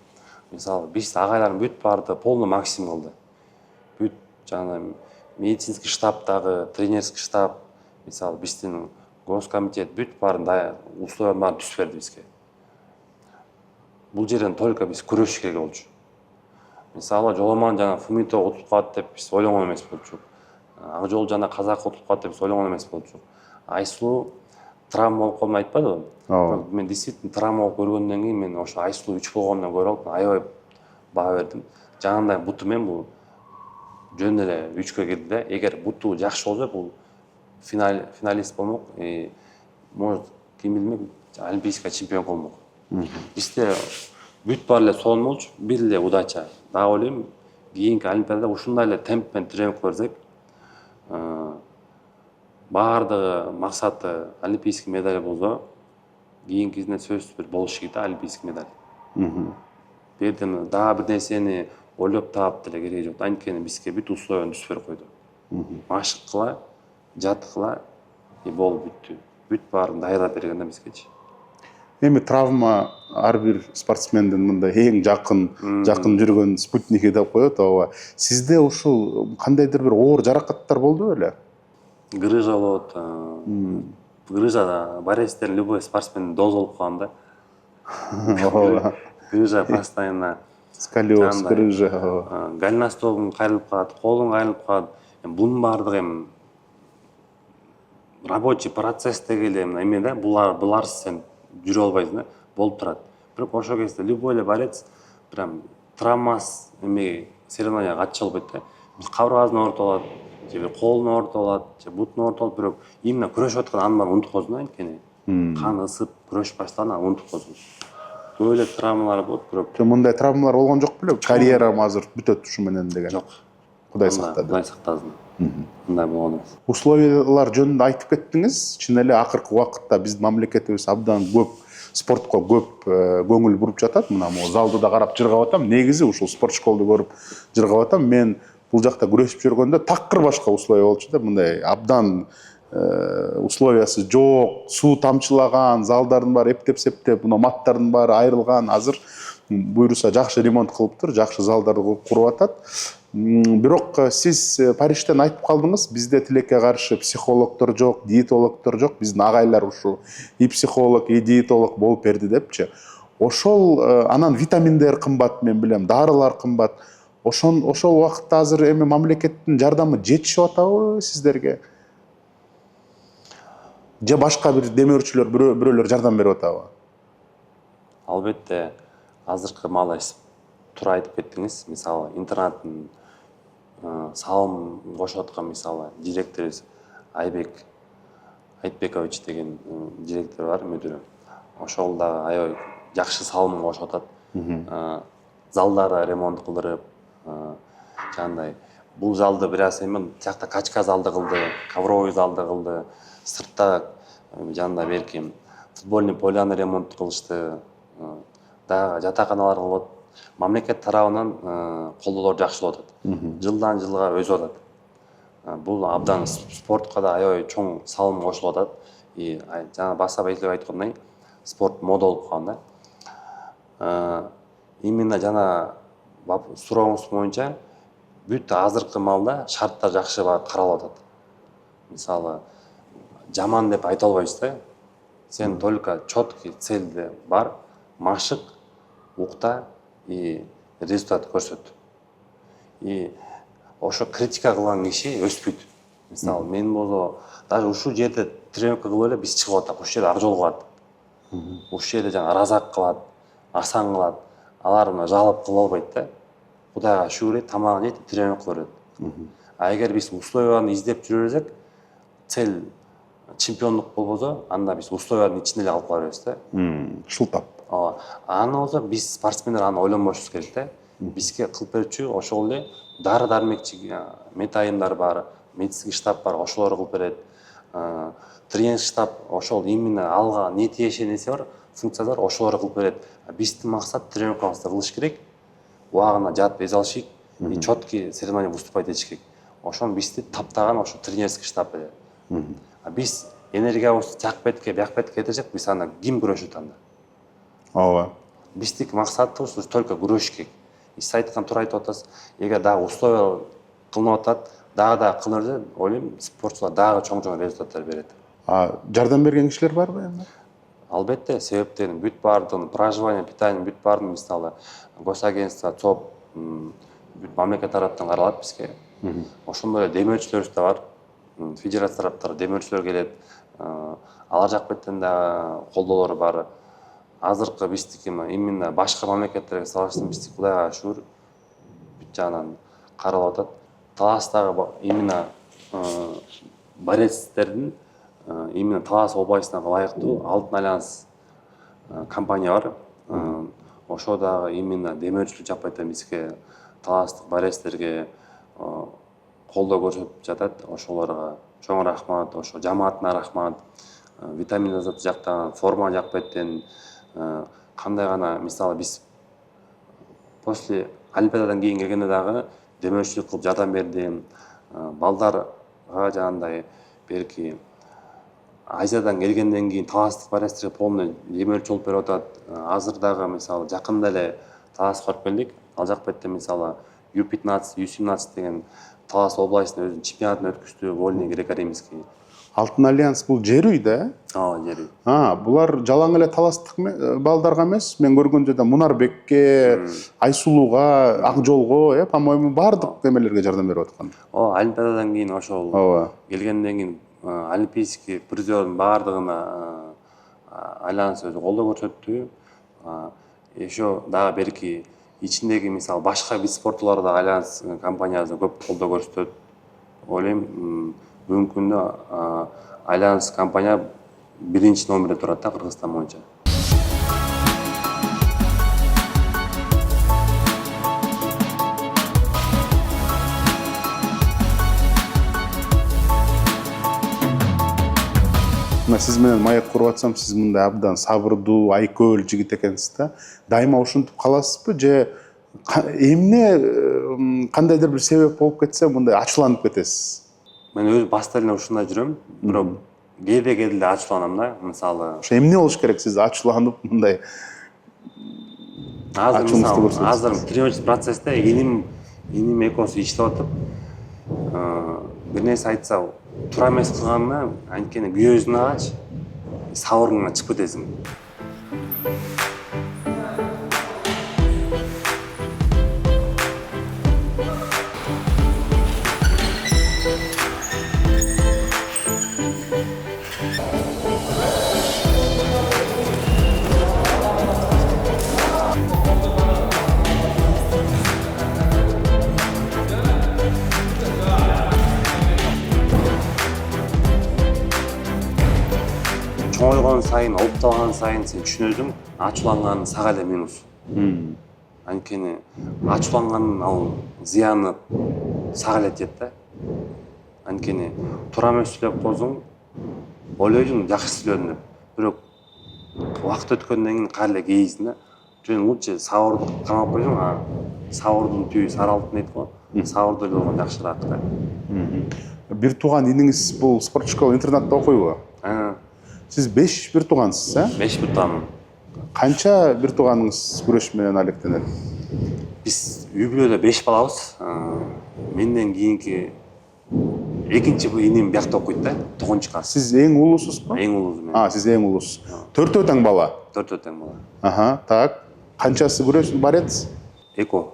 Мисалы, биз агайлардын бүт баары полный максимум кылды. Бүт жана медицинский штабтагы, тренерский штаб, мисалы, биздин госкомитет бүт баарын условияларын баарын түзүп берди бизге. Бул жерден только биз күрөшүш керек болчу. Мисалы, Жоламан жана Фумито утуп калат деп биз ойлонгон эмес болчу. Ак жол жана Казак утуп калат деп биз ойлонгон эмес болчу. Айсулуу травма болуп калдым айтпадыбы? Мен действительно травма болуп көргөндөн кийин мен ошо Айсулуу 3 болгондон көрүп алып, аябай баа бердим. Жанагындай буту мен бул жөн эле 3кө кирди да. Эгер буту жакшы болсо, бул финалист болмок, может, ким билмек, олимпийский чемпион болмок. Бизде бүт баары эле сонун болчу, бир эле удача. Дагы ойлойм, кийинки олимпиадада ушундай эле темп менен тренингге берсек, баардыгы максаты олимпийский медаль болсо, кийинкисине сөзсүз бир болуш керек да олимпийский медаль. Берден дагы бир нерсени ойлоп таап деле кереги жок. Анткени бизге бүт условияны түзүп берип койду. Машык кыла, жаткыла, болуп бүттү. Бүт баарын даярдап берген да бизгечи. Эми травма ар бир спортсмендин мындай эң жакын жүргөн спутниги деп коет, ооба. Сизде ушул кандайдыр бир оор жаракаттар болду беле? Грыжа болот. Грыжа борецтердин любой спортсмендин дозу болуп калган да. Ооба. Грыжа постоянно. Сколиоз, грыжа. Голеностопуң кайрылып калат, колуң кайрылып калат. Бунун баардыгы эми рабочий процесстеги эле эме да, буларсыз сен жүрө албайсың да, болуп турат. Бирок ошол кезде любой эле борец прям травмасыз эме соревнованияга катыша албайт да. Биз кабыргасын оорутуп алат, же бир колун оорутуп алат, же бутун оорутуп алат, бирок именно күрөшүп аткан анын баарын унутуп коесуң да, анткени кан ысып күрөш баштаган анан унутуп коесуң. Көп эле травмалар болот, бирок Мындай травмалар болгон жок беле? Карьерам азыр бүтөт ушу менен деген. жок. Кудай сактады. Кудай сактасын. Мындай болгон эмес. Условиялар жөнүндө айтып кеттиңиз. Чын эле акыркы убакытта биздин мамлекетибиз абдан көп спортко көп көңүл буруп жатат. Мына могу залды да карап жыргап атам. Негизи ушул спорт школду көрүп жыргап атам. Мен бул жакта күрөшүп жүргөндө такыр башка условия болчу да. Мындай абдан условиясы жок, суу тамчылаган, залдардын баары эптеп-септеп, мына маттардын баары айрылган. Азыр буйруса жакшы ремонт кылыптыр, жакшы залдарды куруп атат. Бирок сиз Парижден айтып калдыңыз, бизде тилекке каршы психологдор жок, диетологдор жок. Биздин агайлар ушул и психолог, и диетолог болуп берди депчи. Ошол анан витаминдер кымбат, мен билем, дарылар кымбат. Ошол убакытта азыр эми мамлекеттин жардамы жетишип атабы сиздерге? Же башка бир демөөрчүлөр, бирөөлөр жардам берип атабы? Албетте, азыркы маала туура айтып кеттиңиз. Мисалы, интернаттын салым кошуп аткан мисалы директорубуз Айбек Айтбекович деген директор бар, мүдүрү. Ошол дагы аябай жакшы салым кошуп атат. Залдарды ремонт кылдырып, жандай бул залды бир аз эми тиякта качка залды кылды, ковровый залды кылды, сыртта жанда берким футбольный поляны ремонт кылышты, дагы жатаканалар кылып. Мамлекет тарабынан колдоолор жакшы болуп атат. Жылдан жылга өсүп атат. Бул абдан спортко да аябай чоң салым кошулуп атат. Жана баса белгилеп айткандай, спорт мода болуп калган да. Именно жана сурооңуз боюнча бүт азыркы маалда шарттар жакшы каралып атат. Мисалы, жаман деп айта албайсыз да. Сен только четкий целде бар, машык, укта и результат көрсөт. И ошо критика кылган киши өспүйт. Мисалы, мен болсо даже ушул жерде тренировка кылып эле биз чыгып атат, ушул жерде Акжол кылат. Ушул жерде жаңа Разак кылат, Асан кылат. Алар мына жалып кыла албайт да. Кудайга шүгүр эт, тамагын жейт, тренировка кылып берет. А эгер биз условияны издеп жүрө берсек, цель чемпиондук болбосо, анда биз условиянын ичинде эле калып кала беребиз да. Шылтап. Аны болсо биз спортсмендер аны ойлонбошубуз керек да. Бизге кылып берүүчү ошол эле дары дармекчи метайымдар бар, медицинский штаб бар, ошолор кылып берет. Тренинг штаб ошол именно алга не тиешен нерсе бар, функциялар ошолор кылып берет. Биздин максат тренировкабызды кылыш керек, убагына жатып эзе алыш керек, и четкий соревнования выступать этиш керек. Ошону бизди таптаган ошо тренерский штаб эле. Биз энергиябызды жак бетке, бияк бетке кетирсек, биз анда ким күрөшөт анда? Ооба. Биздин максатыбыз только күрөш керек. Сиз айткан туура айтып атасыз. Эгер дагы условия кылынып атат, дагы кылып берсе, ойлойм, спортчулар дагы чоң результаттар берет. Жардам берген кишилер барбы эми? Албетте, себептен бүт баардыгын, проживание, питание бүт баардыгын мисалы госагентство, ЦОП бүт мамлекет тараптан каралат бизге. Ошондой эле демөөрчүлөрүбүз да бар. Федерация тараптары демөөрчүлөр келет. Алар жак беттен да колдоолору бар. Азыркы биздики именно башка мамлекеттерге салыштырмалуу биздики Кудайга шүгүр бүт жагынан каралып атат. Таластагы именно борецтердин именно Талас областына ылайыктуу Алтын альянс компания бар. Ошо дагы именно демөөрчүлүк жаппайт бизге таластык барестерге колдоо көрсөтүп жатат. Ошолорго чоң рахмат, ошо жамаатына рахмат. Витамин азат жактан, форма жакпеттен кандай гана мисалы биз после Олимпиададан кийин келгенде дагы демөөрчүлүк кылып жардам бердим. Балдарга жанагындай берки Азиядан келгенден кийин таластык барестерге полный демөөрчү болуп берип атат. Азыр дагы мисалы жакында эле таласка барып келдик. Ал жак бетте мисалы U15, U17 деген Талас областынын өзүнүн чемпионатын өткөздү, вольный греко-римский. Алтын альянс бул жер үй да? Жери. Булар жалаң эле таластык балдарга эмес, мен көргөн жерде Мунарбекке, Айсулууга, Акжолго, по-моему, бардык эмелерге жардам берип аткан. Олимпиададан кийин ошол Ооба. келгенден кийин олимпийский призердин баардыгына альянс өзү колдоо көрсөттү. Еще дагы берки ичиндеги мисалы башка вид спорттууларда да альянс компаниясы көп колдоо көрсөтөт. Ойлойм бүгүнкү күндө альянс компания биринчи номерде турат да Кыргызстан боюнча. Сиз менен маек куруп атсам, сиз мындай абдан сабырдуу, айкөл жигит экенсиз да. Дайыма ушинтип каласызбы же эмне кандайдыр бир себеп болуп кетсе мындай ачууланып кетесиз? Мен өз башта эле ушундай жүрөм, бирок кээде ачууланам да. Мисалы Ошо эмне болуш керек сиз ачууланып мындай? Азыр тренировочный процессте иним экөөсү иштеп атып, бир нерсе айтса туура эмес кылганына анткени күйөөзүн агач сабырыңан чыгып кетесиң. Чоңойгон сайын, опталган сайын сен түшүнөсүң, ачууланган сага эле минус. Анткени ачууланганын ал зыяны сага эле тиет да. Анткени туура эмес сүйлөп койсоң, ойлойсуң жакшы сүйлөдүм деп. Бирок убакыт өткөндөн кийин кайра эле кейисиң да. Жөн лучше сабырды камап койсоң, сабырдын түбү сары алтын дейт го. Сабырдуу эле болгон жакшыраак да. Бир тууган иниңиз бул спорт школа интернатта окуйбу? Сиз 5 бир туугансыз, 5 бир тууганмын. Канча бир тууганыңыз күрөш менен алектенет? Биз үй бүлөдө 5 балабыз. Менден кийинки экинчи иним биякта окуйт да, 9 класс. Сиз эң улуусузбу? Эң улуусу мен. Сиз эң улуусуз. Төртөө тең бала. Төртөө тең бала. Так. Канчасы күрөш бар эт? Экөө.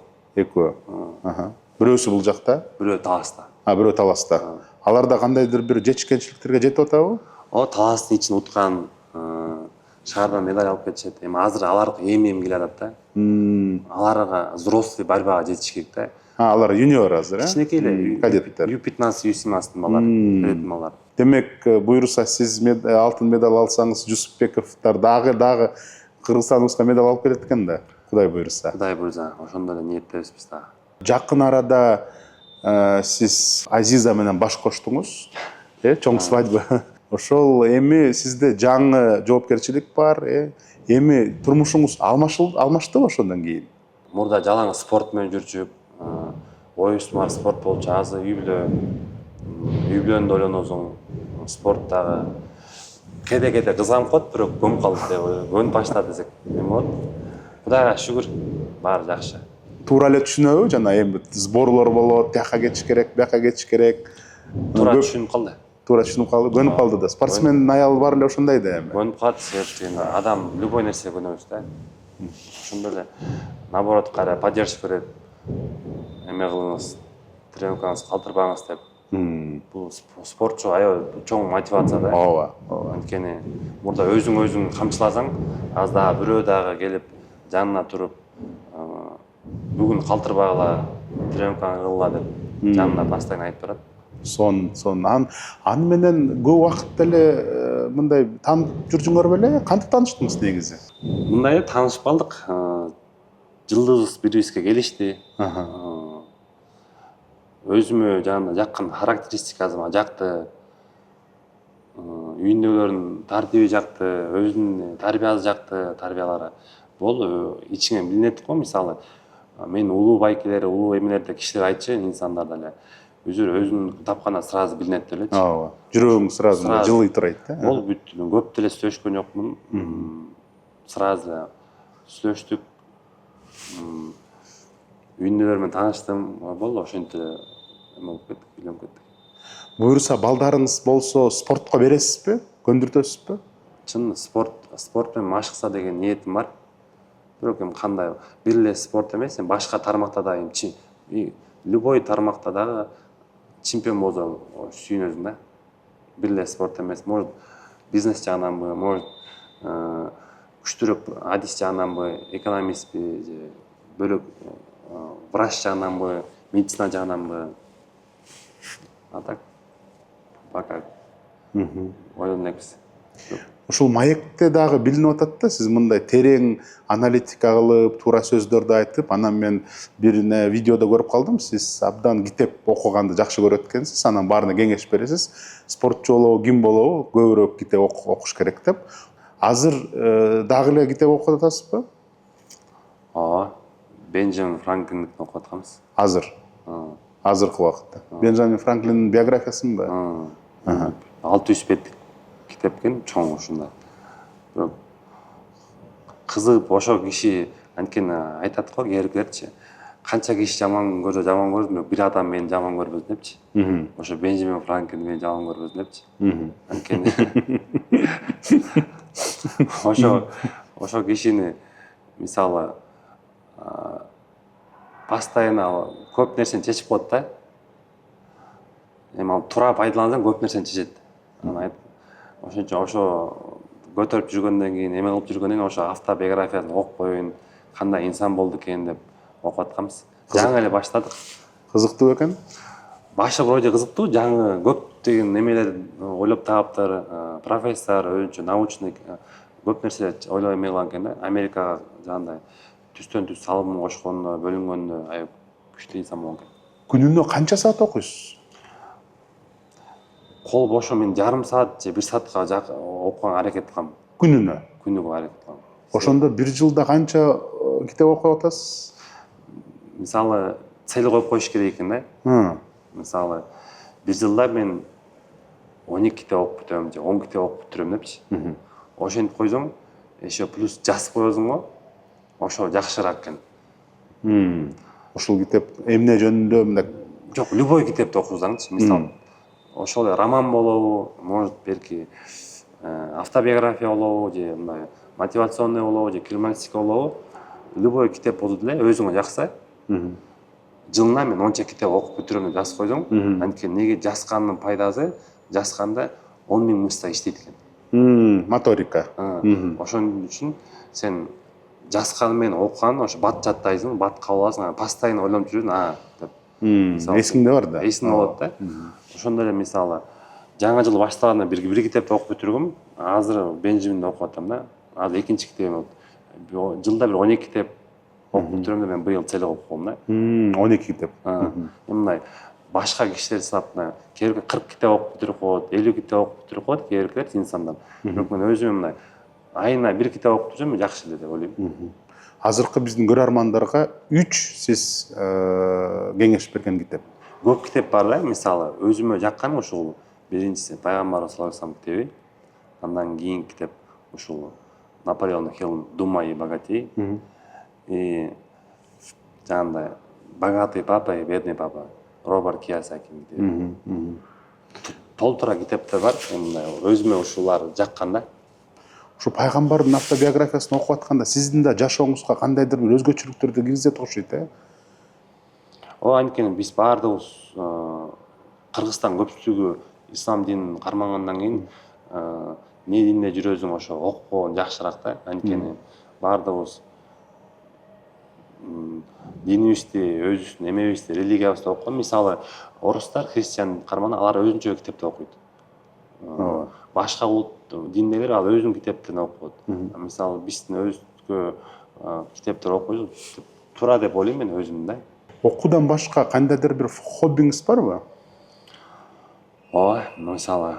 Бирөөсү бул жакта? Бирөө Таласта. Бирөө Таласта. Аларда кандайдыр бир жетишкенчиликтерге жетип атабы? Таластын ичин уткан, шаардан медаль алып кетишет. Эми азыр алар эми келе атат да. Аларга взрослый борьбага жетиш керек да. Алар юниор азыр, Кичинекей эле кадеттер. U15, U17 балдар, балдар. Демек, буйруса сиз алтын медаль алсаңыз, Жусупбековдор дагы Кыргызстаныбызга медаль алып келет экен да. Кудай буйруса. Кудай буйруса, ошондо эле ниеттебиз биз дагы. Жакын арада сиз Азиза менен баш коштуңуз, чоң свадьба. Ошол эми сизде жаңы жоопкерчилик бар, эми турмушуңуз алмаштыбы ошондон кийин? Мурда жалаң спорт менен жүрчүп, оюбуз бар спорт болчу, азыр үй бүлөндө ойлоносуң, спорт дагы кээде кызганып коет, бирок көнүп калды деп, көнүп баштады десек эме болот. Кудайга шүгүр, баары жакшы. Туура эле түшүнөбү? Жана эми сборлор болот, тияка кетиш керек, бияка кетиш керек. Туура түшүнүп калды. Көнүп калды да. Спортсмендин аялы бар эле ошондой да эми. Көнүп калат, себептен адам любой нерсеге көнөбүз да. Ошондо эле наоборот кайра поддержка берет. Эме кылыңыз, тренировкаңызды калтырбаңыз деп. Бул спортчу аябай чоң мотивация да. Ооба. Анткени мурда өзүң камчыласаң, аз дагы бирөө дагы келип жанына туруп, бүгүн калтырбагыла, тренировкаңды кылгыла деп жанына постоянно айтып турат. Аны менен көп убакыт эле мындай таанып жүрдүңөр беле? Кантип тааныштыңыз негизи? Мындай таанышып калдык. жылдыбыз бирибизге келишти. Аха. Өзүмө жанагындай жаккан характеристикасы жакты. Үйүндөгүлөрдүн тартиби жакты, өзүнүн тарбиясы жакты, тарбиялары. Бул ичиңен билинет го, мисалы. Мен улуу байкелер, улуу эмелерде кишилер айтчу, инсандар деле. Өзүнүн тапканы сразу билинет делечи. Ооба. Жүрөгүң сразу жылый турайт да. Ол бүт көп деле сүйлөшкөн жокмун. Сразу сүйлөштүк. Үйүндөгүлөр менен тааныштым. Болду, ошентип эме болуп кеттик, үйлөнүп кеттик. Буюрса балдарыңыз болсо спортко бересизби? Көндүртөсүзбү? Чын спорт менен машыкса деген ниетим бар. Бирок эми кандай бир эле спорт эмес, башка тармакта да любой тармакта дагы чемпион болсо сүйүнөсүң да. Бир эле спорт эмес, может бизнес жагынанбы, может күчтүүрөөк адис жагынанбы, экономистпи же бөлөк врач жагынанбы, медицина жагынанбы. А так пока ойлонуп элекпиз. Ушул маекте дагы билинип атат да, сиз мындай терең аналитика кылып, туура сөздөрдү айтып, анан мен бирине видеодо көрүп калдым, сиз абдан китеп окуганды жакшы көрөт экенсиз, анан баарына кеңеш бересиз. Спортчу болобу, ким болобу, көбүрөөк китеп окуш керек деп. Азыр дагы эле китеп окуп атасызбы? Ооба, Бенджамин Франклиндикти окуп атканбыз. Азыр. Азыркы убакытта. Бенджамин Франклиндин биографиясынбы? 600 беттик китеп экен, чоң ушундай. Бирок кызыгып ошо киши анткени айтат го кээрлерчи. Канча киши жаман көрсө жаман көрсүн, бирок бир адам мени жаман көрбөсүн депчи. Ошо Бенджамин Франклин мени жаман көрбөсүн депчи. Анткени ошо кишини мисалы постоянно көп нерсени чечип коет да. Эми ал туура пайдалансаң көп нерсени чечет. Ошончо ошо көтөрүп жүргөндөн кийин, эме кылып жүргөндөн кийин ошо автобиографиясын окуп коеюн, кандай инсан болду экен деп окуп атканбыз. Жаңы эле баштадык. Кызыктуу экен. Башы вроде кызыктуу, жаңы көптөгөн немелер ойлоп таптыр, профессор, өзүнчө научный көп нерсе ойлой эме кылган экен да. Америкага жагындай түстөн түз салым кошкондо, бөлүнгөндө аябай күчтүү инсан болгон экен. Күнүнө канча саат окуйсуз? Кол бошо мен жарым саат же 1 саатка окуганга аракет кылам. Күнүнө? Күнүгө аракет кылам. Ошондо бир жылда канча китеп окуп атасыз? Мисалы, цель коюп коюш керек экен да. Мисалы, бир жылда мен 12 китеп окуп бүтөм же 10 китеп окуп бүтүрөм депчи. Ошентип койсоң, еще плюс жазып коесуң го, ошо жакшыраак экен. Ушул китеп эмне жөнүндө мындай? Жок, любой китепти окусаңчы, мисалы. Ошол роман болобу, может берки автобиография болобу же мындай мотивационный болобу же криминалистика болобу, любой китеп болду деле өзүңө жакса, жылына мен 10 китеп окуп бүтүрөм деп жазып койсоң, анткени неге жазганын пайдасы жазганда 10 000 мышца иштейт экен. Моторика. Ошон үчүн сен жазганы менен окуган, ошо бат жаттайсың, бат кабыл аласың, постоянно ойлонуп жүрөсүң, деп. Эсимде бар да. Эсимде болот да. Ошондой эле мисалы, жаңы жыл баштагандан бир китепти окуп бүтүргөм, азыр Бенджаминди окуп атам да. Азыр экинчи китебим болду. Жылда бир 12 китеп окуп бүтүрөм деп мен быйыл цель коюп койдум да. 12 китеп. Мындай башка кишилер сапына кээбир 40 китеп окуп бүтүрүп коет, 50 китеп окуп бүтүрүп коет кээбирлер инсандар. Бирок мен өзүм мындай айына 1 китеп окуп бүтүрсөм жакшы эле деп ойлойм. Азыркы биздин көрөрмандарга 3 сиз кеңеш берген китеп. Көп китеп бар да, мисалы, өзүмө жаккан ушул биринчиси Пайгамбар саллаллаху китеби, андан кийинки китеп ушул Наполеон Хилл «Думай и богатей» и жагындай «Богатый папа и бедный папа» Роберт Кийосаки китеби. Толтура китептер бар, мындай өзүмө ушулар жаккан да. Ушу пайгамбардын автобиографиясын окуп атканда сиздин да жашооңузга кандайдыр бир өзгөчөлүктөрдү киргизет окшойт, Анткени биз баардыгыбыз Кыргызстан көпчүлүгү ислам динин кармагандан кийин эмне динде жүрөсүң ошо окуп койгон жакшыраак да. Анткени баардыгыбыз динибизди, өзүбүздүн эмебизди, религиябызды окуган. Мисалы, орустар христиан кармаган, алар өзүнчө китепти окуйт. Башка улут диндегилер ал өзүнүн китептерин окуйт. Мисалы, биздин өзүбүзгө китептер окуйбуз, туура деп ойлойм мен өзүм да. Окуудан башка кандайдыр бир хоббиңиз барбы? Ооба, мисалы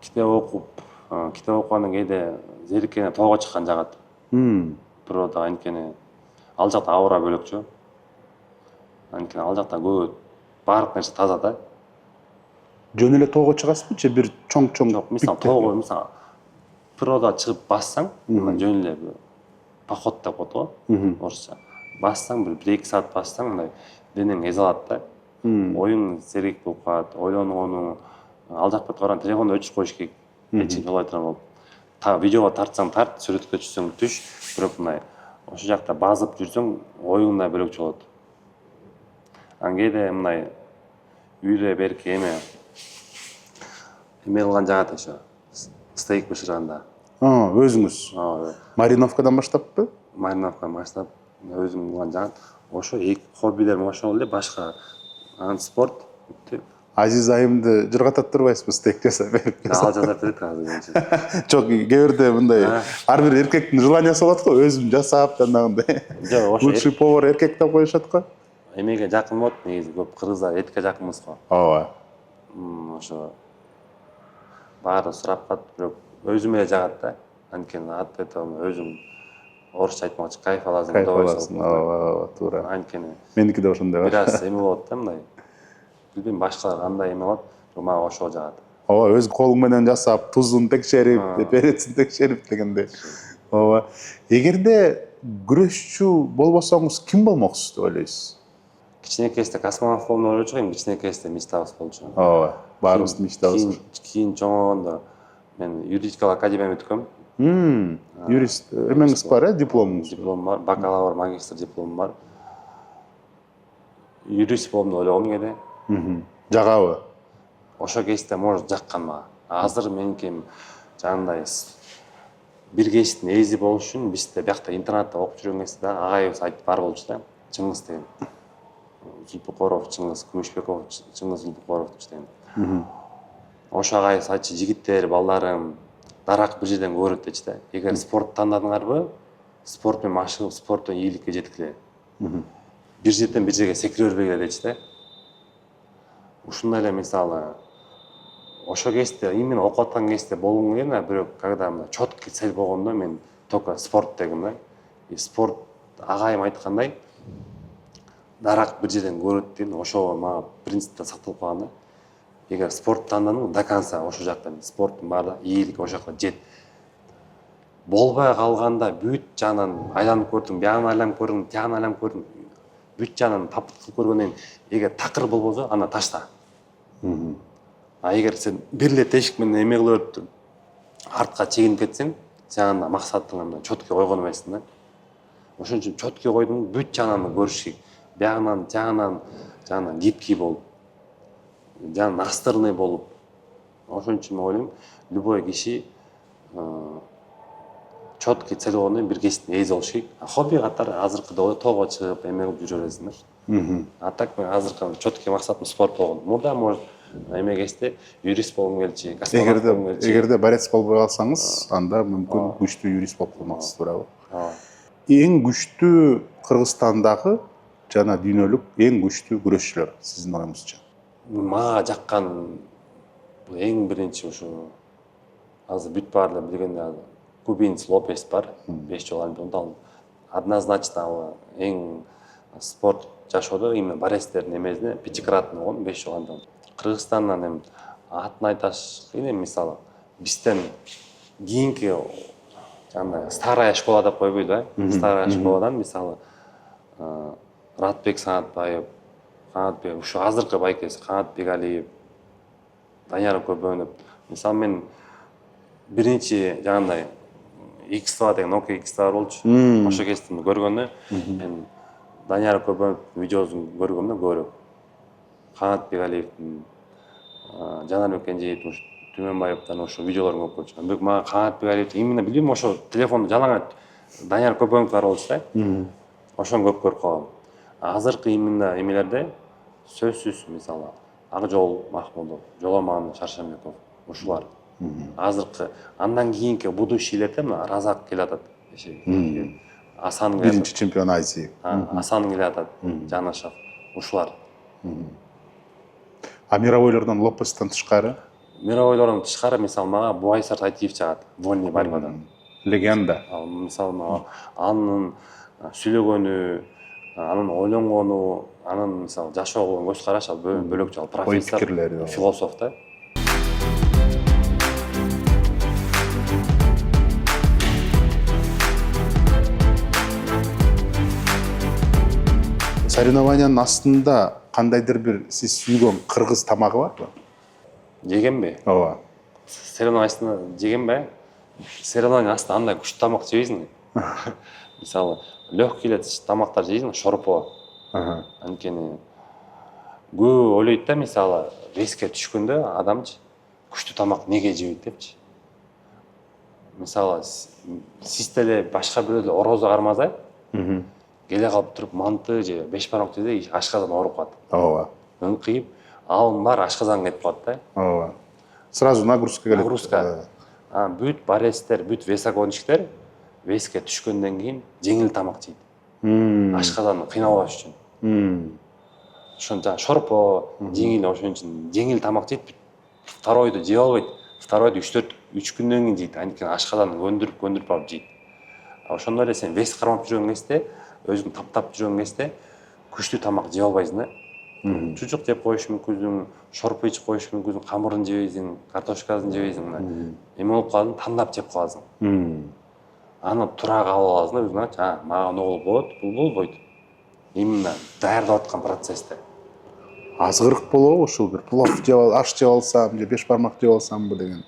китеп окугандан кээде зериккене тоого чыккан жагат. Природа анткени ал жакта аура бөлөкчө. Анткени ал жакта көбү баардык нерсе таза да. Жөн эле тоого чыгасызбы же бир чоң Жок, мисалы тоого мисалы природа чыгып бассаң, мына жөн эле поход деп коет го орусча. Бассаң бир 1-2 саат бассаң, мындай денең эзе алат да. Оюң серик болуп калат, ойлонгону ал жакка караганда телефонду өчүрүп коюш керек. Эч болбой турган болуп. Видеого тартсаң тарт, сүрөткө түшсөң түш, бирок мындай ошол жакта базып жүрсөң, оюң да бөлөкчө болот. Кээде мындай үйдө берки эме кылган жагат ошо. Стейк бышырганда. Өзүңүз? Мариновкадан баштаппы? Мариновкадан баштап өзүм кылган жагат. Ошо эки хоббилерим ошол эле, башка спорт. Азиз айымды жыргатат турбайсызбы стейк жасап берип? Ал жасап берет азыр. Жок, кээ бирде мындай ар бир эркектин желаниясы болот го, өзүм жасап жанагындай. Жок, ошо Лучший повар эркек деп коюшат го. Эмеге жакын болот, негизи көп кыргыздар этке жакынбыз го. Ооба. Ошо баары сурап калат, бирок өзүм эле жагат да. Анткени өзүм орусча айтмакчы, кайф аласың, Ооба, туура. Анткени Меники да ошондой бир аз эме болот да, мындай. Билбейм башкалар кандай эме болот, бирок мага ошол жагат. Ооба, өз колуң менен жасап, тузун текшерип, перецин текшерип дегендей. Ооба. Эгерде күрөшчү болбосоңуз ким болмоксуз деп ойлойсуз? Кичинекейибизде космонавт болуп ойлочу, эми кичинекейибизде мечтабыз болчу. Ооба, баарыбыздын мечтабыз. Кийин чоңойгондо мен юридический академия бүткөм. Юрист эмеңиз бар, дипломуңуз? Диплом бар, бакалавр, магистр дипломум бар. Юрист болом деп ойлогом кээде. Жагабы? Ошо кезде может жаккан мага. Азыр меники жанагындай бир кечтин эзи болуш үчүн бизде биякта интернатта окуп жүргөн кезде агайыбыз айтып бар болчу да. Чыңгыз деген. Зулпукоров Чыңгыз, Күмүшбеков Чыңгыз Зулпукоров деген. Ошо агайыбыз айтчу, жигиттер, балдарым, дарак бир жерден көрөт дечи да. Эгер спорт тандадыңарбы, спорт менен машыгып, спорт менен ийгиликке жеткиле. Бир жерден бир жерге секире бербегиле дечи да. Ушундай эле мисалы ошо кезде именно окуп аткан кезде болгум келген, бирок когда четкий цель болгондо мен только спорт дегим да. И спорт агайым айткандай дарак бир жерден көрөт деген, ошо мага принциптен сакталып калган да. Эгер спорт тандадым, до конца ошо жакта спорттун баардык ийгилик ошо жакта жет. Болбой калганда бүт жагынан айланып көрдүм, биягынан айланып көрдүм, тиягынан айланып көрдүм. Бүт жагынан таптык кылып көргөндөн эгер такыр болбосо, анда ташта. Эгер сен бир эле тешик менен эме кылып артка чегинип кетсең, сен анда максатыңды четкий койгон эмессиң да. Ошон үчүн четкий койдум, бүт жагынан көрүш керек. Биягынан, жагынан гибкий болуп, жана настырный болуп. Ошон үчүн мен ойлойм, любой киши четкий цель болгондон бир кечтин эзи болуш керек. Хобби катары азыркыда тоого чыгып, эме кылып жүрө бересиң да. А так мен азыркы четкий максатым спорт болгон. Мурда может эме кезде юрист болгум келчү, космонавт болгум келчү. Эгерде борец болбой калсаңыз, анда мүмкүн күчтүү юрист болуп калмаксыз, туурабы? Эң күчтүү Кыргызстандагы жана дүйнөлүк эң күчтүү күрөшчүлөр сиздин оюңузча? Мага жаккан эң биринчи ушу азыр бүт баары билгенде Кубинец Лопес бар, 5 жолу олимпиада. Однозначно эң спорт жашоодо именно борецтердин эмесине пятикратный болгон, 5 жолу олимпиада. Кыргызстандан эми атын айташ кыйын, мисалы бизден кийинки жана старая школа деп койбойбу да. Старая школадан мисалы Ратбек Санатбаев, Канатбек, ушу азыркы байкес Канат Бегалиев, Данияр Көбөнов. Мисалы мен биринчи жагандай X2 деген Nokia X2 болчу. Ошо кезде көргөндө мен Данияр Көбөновдун видеосун көргөм да көрөп. Канат Бегалиевдин, Жанарбек Кенжеевдин, Түмөнбаевдин ошо видеолорун көрүп көрчүмүн. Бирок мага Канат Бегалиев именно билбейм, ошо телефонду жалаң Данияр Көбөнов бар болчу да. Ошону көп көрүп калгам. Азыркы именно эмелерде сөзсүз мисалы Акжол Махмудов, Жоломан Шаршамбеков, ушулар. Азыркы андан кийинки будущийлерде Разак келатат. Асан биринчи чемпион Азии. Асан келе атат, Жанашев, ушулар. А мировойлордон Лопестен тышкары Мировойлордон тышкары мисалы мага Буайсар Тайтиев чыгат, вольный борьбадан. легенда. Ал мисалы мага анын сүйлөгөнү, анын ойлонгону, анын мисалы жашоого көз карашы ал бөлөкчө, ал профессор, пикирлери. философ да. Соревнованиянын астында кандайдыр бир сиз сүйгөн кыргыз тамагы барбы? Жегенби? Ооба. Соревнование астында жегенби? Соревнование астында андай күчтүү тамак жебейсиң. Мисалы, легкий тамактар жейсиң, шорпо. Анткени көп ойлойт да, мисалы, веске түшкөндө адамчы күчтүү тамак неге жебейт депчи. Мисалы, сиз деле башка бирөө деле орозо кармазай, келе калып туруп манты же беш бармак жеде ашказан ооруп калат. Ооба. Өңкүйүп, алын бар ашказанга кетип калат да. Ооба. Сразу нагрузка келет. Нагрузка. Бүт барестер, бүт весогонщиктер веске түшкөндөн кийин жеңил тамак жейт. Ашказанды кыйнабаш үчүн. Ошон жаңы шорпо, жеңил, ошон үчүн жеңил тамак жейт. Второйду жей албайт. Второйду 3 күндөн кийин жейт. Анткени ашказанды көндүрүп алып жейт. Ошондой эле сен вес кармап жүргөн кезде, өзүң таптап жүргөн кезде күчтүү тамак жей албайсың да. Чучук жеп коюш мүмкүнсүң, шорпо ичип коюш мүмкүнсүң, камырын жебейсиң, картошкасын жебейсиң. Эме болуп калдың, тандап жеп каласың. Аны тура кабыл аласың да, өзүң мага могул болот, бул болбойт. Именно даярдап аткан процессте. Азгырык болобу ушул бир плов жеп аш жеп алсам же беш бармак жеп алсамбы деген.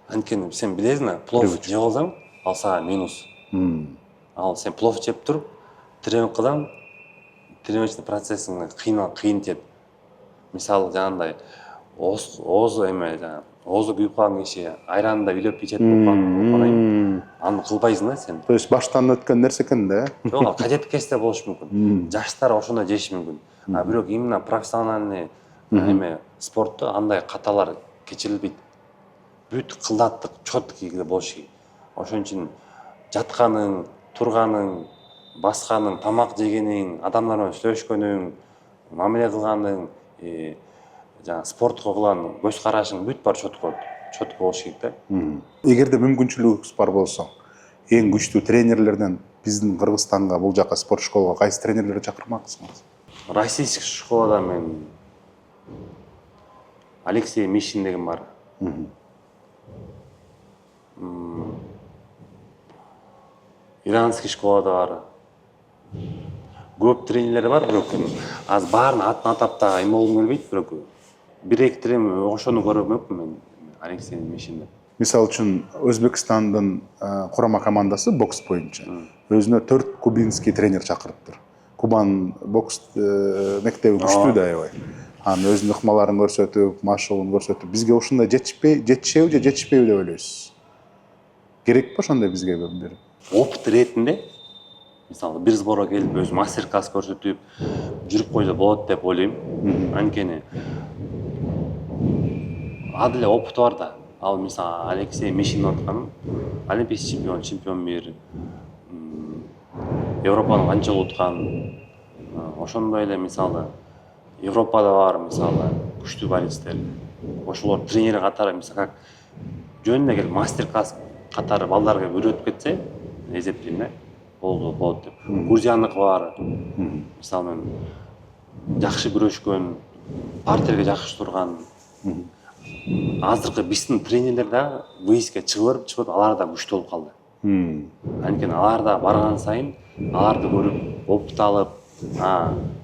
Анткени сен билесиң, плов жеп алсаң, ал сага минус. Ал сен плов жеп туруп, тренировка кылсаң, тренировочный процессиңде кыйын тиет. Мисалы жаңандай оозу күйүп калган киши айранды үйлөп ичет болуп аны кылбайсың да сен. То есть баштан өткөн нерсе экен да. Жок, ал кадет кезде болуш мүмкүн. Жаштар ошондой жеши мүмкүн. А бирок именно профессиональный спортто андай каталар кечирилбейт. Бүт кылдаттык, чоткий болуш керек. Ошон үчүн жатканың, турганың, басканың, тамак жегениң, адамдар менен сүйлөшкөнүң, мамиле кылганың, спортко кылган көз карашың бүт бар чотко болуш керек да. Эгерде мүмкүнчүлүгүңүз бар болсо, эң күчтүү тренерлерден биздин Кыргызстанга, бул жака спорт школага кайсы тренерлерди чакырмаксыңыз? Российский школада мен Алексей Мишин деген бар. Иранский школада бар. Көп тренерлер бар, бирок аз баарын атын атап да эме болгум келбейт, бирок бир-эки тренер ошону көрмөкмүн мен Алексей Мишинди. Мисалы үчүн Өзбекстандын курама командасы бокс боюнча өзүнө 4 кубинский тренер чакырыптыр. Кубан бокс мектеби күчтүү да аябай. Анын өзүнүн ыкмаларын көрсөтүп, машыгын көрсөтүп, бизге ушундай жетишеби же жетишпейби деп ойлойсуз? Керекпи ошондой бизге бир Опыт ретинде, мисалы, бир сборго келип өзү мастер-класс көрсөтүп, жүрүп койсо болот деп ойлойм. Анткени ал эле опыты бар да. Ал мисалы Алексей Мишин аткан олимпийский чемпион бир, Европаны канча уткан. Ошондой эле мисалы Европада бар мисалы күчтүү боецтер. Ошолор тренер катары мисалы как жөнүнө келип мастер-класс катары балдарга үйрөтүп кетсе, эсептейм да. Болот деп. Грузияныкы бар. Мисалы мен жакшы күрөшкөн, партерге жакшы турган. Азыркы биздин тренерлер да выездке чыгып, алар да күчтүү болуп калды. Анткени алар да барган сайын аларды көрүп, опыт алып,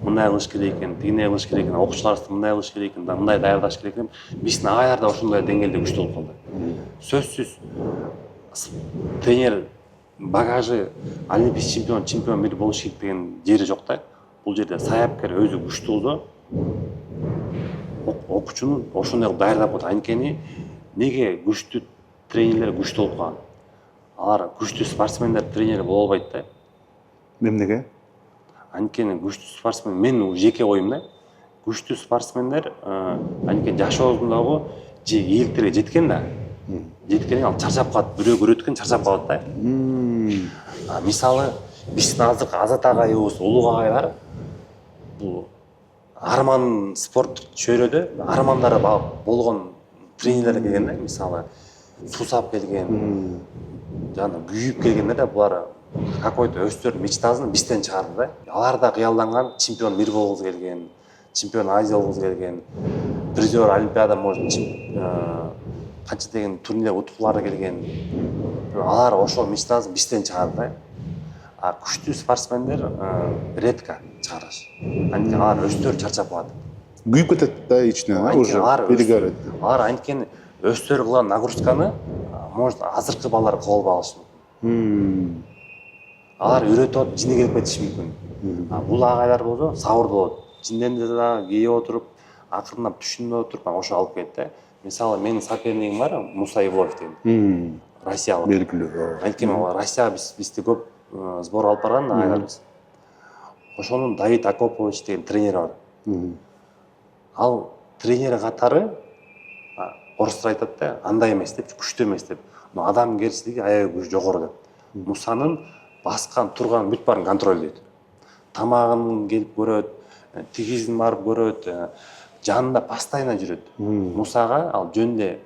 мындай кылыш керек экен, тигине кылыш керек экен, окуучуларыбызды мындай кылыш керек экен, мындай даярдаш керек экен. Биздин агайлар да ошондой деңгээлде күчтүү болуп калды. Сөзсүз тренер багажы олимпийский чемпион бир болуш керек деген жери жок да. Бул жерде саяпкер өзү күчтүү болсо, окуучунун ошондой кылып даярдап коет. Анткени неге күчтүү тренерлер күчтүү болуп калган? Алар күчтүү спортсмендер тренер боло албайт да. Эмнеге? Анткени күчтүү спортсмен, мен жеке оюм да, күчтүү спортсмендер анткени жашоосундагы же ийгиликтерге жеткен да. Жеткенин ал чарчап калат, бирөө көрөткөн чарчап калат да. Мисалы биздин азыркы Азат агайыбыз, Улук агайлар бул арман спорт чөйрөдө армандары болгон тренерлер келген да, мисалы сусап келген, жана күйүп келгендер да, булар какой-то өздөрүнүн мечтасын бизден чыгарды да. Алар да кыялданган, чемпион мир болгусу келген, чемпион Азия болгусу келген, призер Олимпиада, может, канча деген турнир утуклары келген. Алар ошол мечтасын бизден чыгарды да. А күчтүү спортсмендер редко чыгарыш. Анткени алар өздөрү чарчап калат. Күйүп кетет да ичинен, уже перегорет. Алар анткени өздөрү кылган нагрузканы, может, азыркы балдар кыла албашы мүмкүн. Алар үйрөтүп атып жини келип кетиши мүмкүн. Бул агайлар болсо сабырдуу болот. Жинденде дагы кээ отуруп, акырындап түшүнүп отуруп, ошо алып келет да. Мисалы, менин сопернигим бар, Муса Ивлов деген. Россиялык. Белгилүү. Анткени Россияга бизди көп сбор алып барган агайларыбыз. Ошонун Давид Акопович деген тренери бар. Ал тренери катары орустар айтат да, андай эмес деп, күчтүү эмес деп. Но адамгерчилиги аябай жогору деп. Мусанын баскан, турган бүт баарын контролдойт. Тамагын келип көрөт, тигизин барып көрөт, жанында постоянно жүрөт. Мусага ал жөнүндө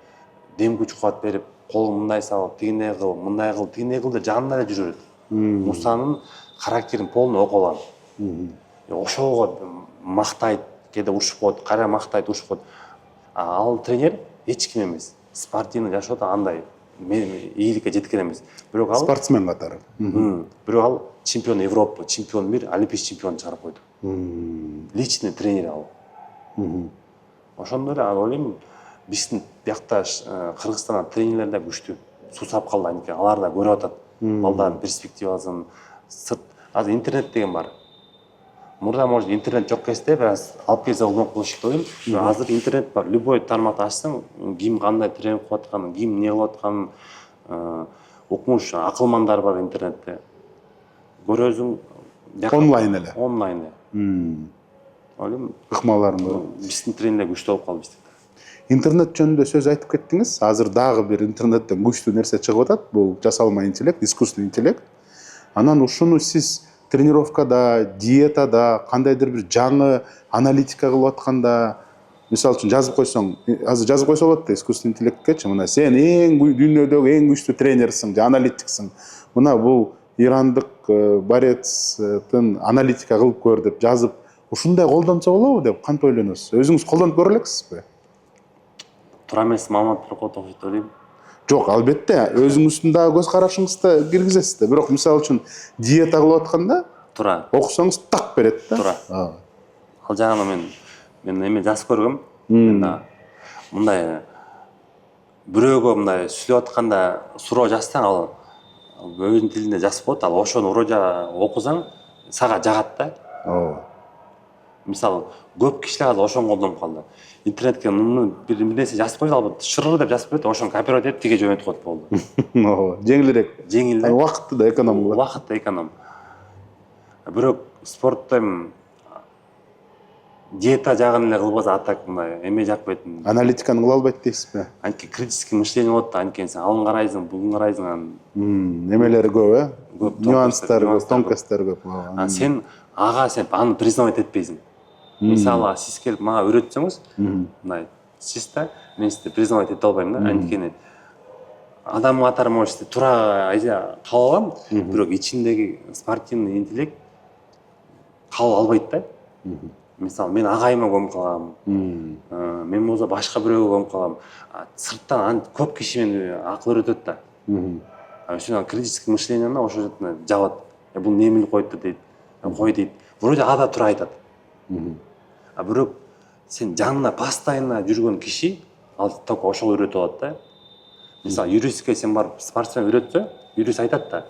дем күч кубат берип, колун мындай салып, тигиндей кыл, мындай кыл, тигиндей кыл деп жанында эле жүрөт. Мусанын характерин полный окуп алган. Ошого мактайт, кээде урушуп коет, кайра мактайт, урушуп коет. Ал тренер эч ким эмес. Спортивный жашоодо андай ийгиликке жеткен эмес. Бирок ал Спортсмен катары. Бирок ал чемпион Европы, чемпион мир, олимпийский чемпион чыгарып койду. Личный тренер ал. Ошондой эле ал ойлойм, биздин биякта Кыргызстанда тренерлер да күчтүү. Сусап калды анткени алар да көрүп атат балдардын перспективасын. Азыр интернет деген бар. Мурда может интернет жок кезде бир аз алып келсе болмок болчу деп ойлойм. Азыр интернет бар. Любой тармакты ачсаң, ким кандай тренинг кылып атканын, ким эмне кылып атканын, окумуш акылмандар бар интернетте. Көрөсүң. Онлайн эле. Онлайн эле. Ойлойм, Ыкмаларың. биздин тренерлер күчтүү болуп калды бизде. Интернет жөнүндө сөз айтып кеттиңиз. Азыр дагы бир интернеттен күчтүү нерсе чыгып атат. Бул жасалма интеллект, искусственный интеллект. Анан ушуну сиз тренировкада, диетада, кандайдыр бир жаңы аналитика кылып атканда, мисалы үчүн жазып койсоң, азыр жазып койсо болот да искусственный интеллектке, мына сен дүйнөдөгү эң күчтүү тренерсиң, же аналитиксиң. Мына бул ирандык борецтин аналитика кылып көр деп жазып, ушундай колдонсо болобу деп кантип ойлоносуз? Өзүңүз колдонуп көрө элексизби? Туура эмес маалымат берип коет окшойт деп ойлойм. Жок, албетте, өзүңүздүн дагы көз карашыңызды киргизесиз да. Бирок мисалы үчүн диета кылып атканда Туура. окусаңыз так берет да. Туура. Ал жагына мен эме жазып көргөм. Мен да мындай бирөөгө мындай сүйлөп атканда суроо жазсаң, ал өзүнүн тилинде жазып коет, ал ошону вроде окусаң сага жагат да. Мисалы, көп кишилер азыр ошону колдонуп калды. Интернетке бир нерсе жазып койсо, албетте шырыр деп жазып берет, ошону копировать этип тиге жөнөтүп коет болду. Жеңилирээк. Жеңил да. Убакытты да эконом кылат. Убакыт да эконом. Бирок спортто диета жагын эле кылбаса, атак мындай эме жакпайт. Аналитиканы кыла албайт дейсизби? Анткени критический мышление болот да, анткени сен алын карайсың, бугун карайсың, Немелери көп, көп нюанстары көп, тонкосттары көп. сен аны признавать этпейсиң. Мисалы, сиз келип мага үйрөтсөңүз, мындай чисто мен сизди признавать эте албайм да, анткени адам катары может сизди туура кабыл алам, бирок ичиндеги спортивный интеллект кабыл албайт да. Мисалы, мен агайыма көмүп калам, мен болсо башка бирөөгө көмүп калам. Сырттан көп киши мени акыл үйрөтөт да. Ошондо критический мышлениени ошол жерден жабат. Бул не эмне койт дейт, кой дейт. Вроде ада туура айтат. Бирок сен жанына постоянно жүргөн киши ал только ошол үйрөтүп алат да. Мисалы, юристке сен барып спортсмен үйрөтсө, юрист айтат да.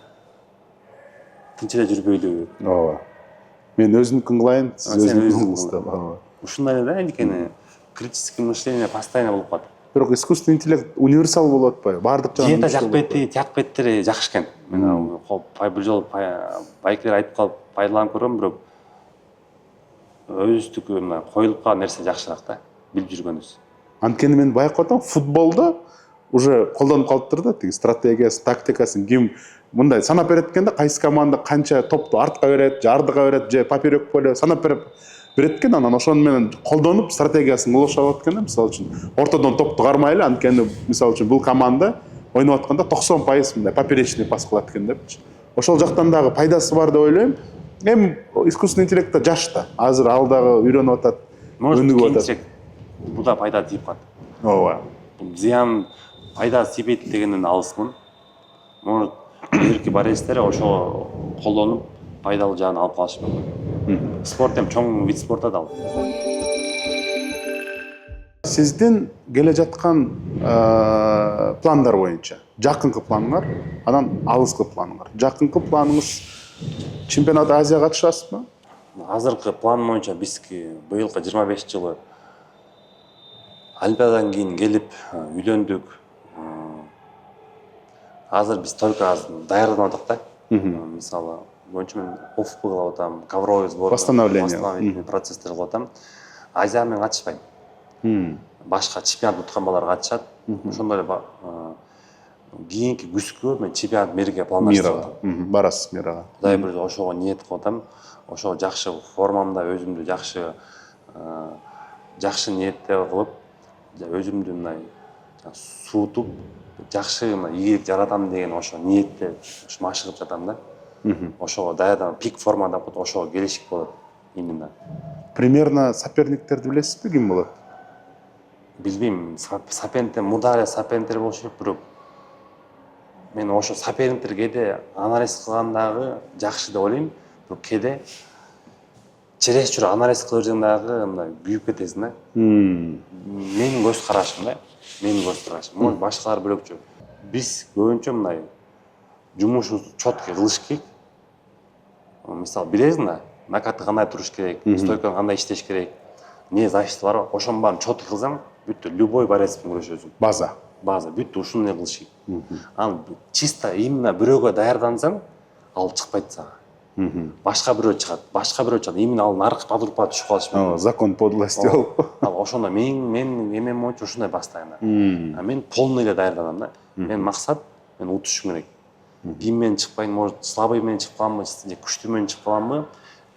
Тынч эле жүрбөйлү. Ооба. Мен өзүмдүкүн кылайын, сиз өзүңүздүн кылыңыз. Ушундай эле да, анткени критический мышление постоянно болуп калат. Бирок искусственный интеллект универсал болуп атпайбы? Бардык жагынан. Диета жакпайт, тиякпеттери жакшы экен. Мен бул жолу байкер айтып калып пайдаланып көргөм, бирок өзүбүздүкү мына коюлуп калган нерсе жакшыраак да, билип жүргөнүбүз. Анткени мен байкап атам, футболдо уже колдонуп калыптыр да, тиги стратегиясын, тактикасын ким мындай санап берет экен да, кайсы команда канча топту артка берет, же ардыга берет, же поперек поле санап берет экен, анан ошону менен колдонуп стратегиясын кылышып алат экен да. Мисалы үчүн ортодон топту кармайлы, анткени мисалы үчүн бул команда ойноп атканда 90% мындай поперечный пас кылат экен депчи. Ошол жактан дагы пайдасы бар деп ойлойм. Эми искусственный интеллект да жаш да, азыр ал дагы үйрөнүп атат, Может, өнүгүп атат. кейинчерээк буда пайда тийип калат. Ооба. Зыян пайда тийбейт дегенден алысмын. Может, эрки баристер ошо колдонуп пайдалуу жагын алып калышы мүмкүн. Спорт эми чоң вид спорт да ал. Сиздин келе жаткан пландар боюнча, жакынкы планыңар, анан алыскы планыңар. Жакынкы планыңыз чемпионат Азияга катышасызбы? Азыркы план боюнча бизки быйылкы 25 жылы Олимпиададан кийин келип үйлөндүк. Азыр биз только даярданып атак да. Мисалы, боюнча мен ОФП кылып атам, ковровый сбор, Восстановление. процесстер кылып атам. Азия мен катышпайм. Башка чемпионат уткан балдар катышат. Ошондой эле кийинки күзгө мен чемпионат мирге пландаштырып Мирага. атам. Барасыз Мирага. Кудай буйрса ошого ниет кылып атам. Ошо жакшы формамда өзүмдү жакшы ниеттер кылып, өзүмдү мындай суутуп, жакшы ийгилик жаратам деген ошо ниетте машыгып жатам да. Ошого даярданып, пик формада болуп, ошого келишик болот именно. Примерно соперниктерди билесизби, ким болот? Билбейм, соперниктер мурда эле соперниктер болушу керек, бирок мен ошо соперниктер кээде анализ кылгандагы жакшы деп ойлойм. Бирок кээде чересчур анализ кылып жүрсөң дагы мындай күйүп кетесиң да. Менин көз карашым да. Менин көз карашым. Может, башкалар бөлөкчө. Биз көбүнчө мындай жумушубузду четко кылыш керек. Мисалы, билесиң да, накатты кандай туруш керек, стойканы кандай иштеш керек, эмне защита бар, ошонун баарын четко кылсаң, бүттү любой борец менен күрөшөсүң. База. Бүттү ушуну эле кылыш керек. Анан чисто именно бирөөгө даярдансаң, ал чыкпайт сага. Башка бирөө чыгат, именно ал наркы подурпа түшүп калышы мүмкүн. Закон подлости ал. Ал ошондо мен эмем боюнча ушундай бастайм да. Мен полный эле даярданам да. Мен максат, мен утушум керек. Ким менен чыкпайын, может, слабый менен чыгып каламбы, же күчтүү менен чыгып каламбы,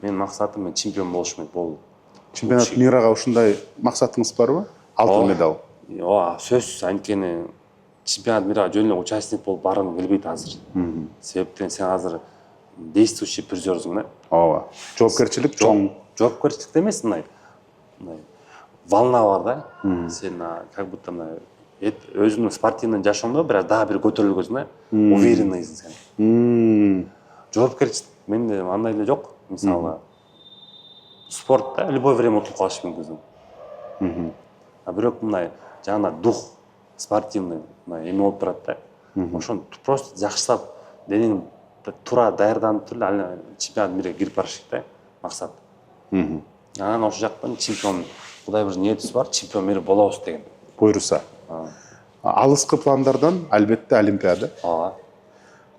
менин максатым мен чемпион болушум керек, болду. Чемпионат Мирага ушундай максатыңыз барбы? Алтын медаль. Ооба, сөзсүз, анткени чемпионат мирга жөн эле участник болуп баргым келбейт азыр. Себептен сен азыр действующий призерсың да. Ооба. Жоопкерчилик чоң. Жоопкерчилик эмес, мындай волна бар да. Сен как будто өзүңдүн спортивный жашооңдо дагы бир көтөрүлгөнсүң да. Уверенныйсың сен. Жоопкерчилик менде андай эле жок. Мисалы, спортта любой время утулуп калышы мүмкүнсүң. Бирок мындай жаңағындай дух спортивный эме болуп турат да. Ошону просто жакшылап денең туура даярданып туруп чемпионат мирге кирип барыш керек да, максат. Анан ошол жактан чемпион, кудай буйрса ниетибиз бар, чемпион мир болобуз деген. Буйруса. Алыскы пландардан албетте Олимпиада. Ооба.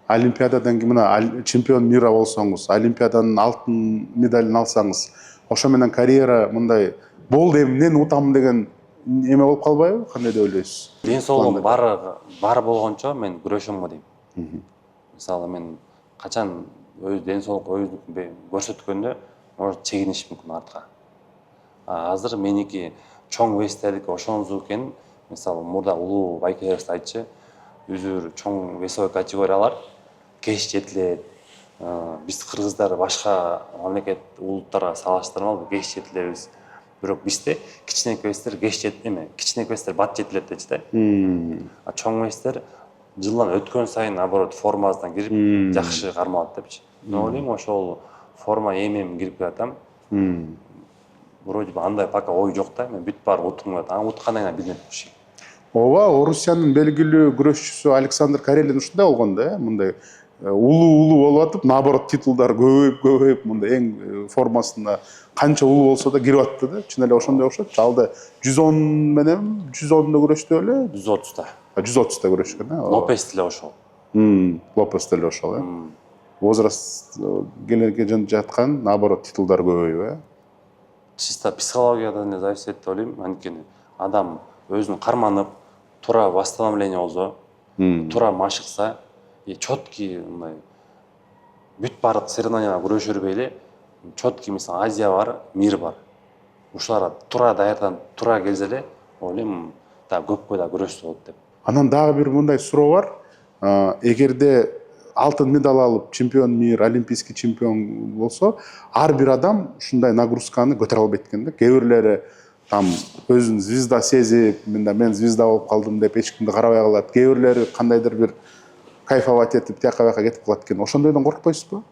Олимпиададан кийин мына чемпион мира болсоңуз, Олимпиаданын алтын медалын алсаңыз, ошо менен карьера мындай болду, эмнени утам деген эме болуп калбайбы? Кандай деп ойлойсуз? Ден соолугум бар болгончо мен күрөшөм го дейм. Мисалы, мен качан өз ден соолук өзүнүкүн көрсөткөндө может чегиниш мүмкүн артка. Азыр меники чоң вестердики ошоңуз экен. Мисалы, мурда улуу байкелерибиз айтчы, өзүр чоң весовой категориялар кеч жетилет. Биз кыргыздар башка мамлекет улуттарга салыштырмалуу кеч жетилебиз. Бирок бизде кичинекей вестер кичинекей вестер бат жетилет дечи да. Чоң вестер жылдан өткөн сайын наоборот формасына кирип жакшы кармалат депчи. Мен ойлойм, ошол форма эмем кирип келатам. Вроде бы андай пока ой жок да, мен бүт баары утуп атам. Уткандан кийин билинет бул иши. Ооба, Орусиянын белгилүү күрөшчүсү Александр Карелин ушундай болгон да, мындай улуу болуп атып, наоборот титулдар көбөйүп, мындай эң формасына канча улуу болсо да кирип атты да. Чын эле ошондой окшойт. Алда 110 менен 110 да күрөштү эле. 130 да. 130 да күрөшкөн, а? Лопес деле ошол. Лопес деле ошол, э? Возраст келе жаткан, наоборот титулдар көбөйүп, э? Чисто психологиядан эле зависит деп ойлойм. Анткени адам өзүн карманып, туура восстановление болсо, туура машыкса, четкий мындай бүт баардык соревнованияга күрөшө бербей эле четкий мисалы Азия бар, мир бар. Ушуларга туура даярданып, туура келсе эле, ойлойм, да көпкө да күрөшсө болот деп. Анан дагы бир мындай суроо бар. Эгерде алтын медаль алып, чемпион мир, олимпийский чемпион болсо, ар бир адам ушундай нагрузканы көтөрө албайт экен да. Кээ бирлери там өзүн звезда сезип, мен звезда болуп калдым деп эч кимди карабай калат. Кээ бирлери кандайдыр бир кайфовать этип, тияка бияка кетип калат экен. Ошондойдон коркпойсузбу?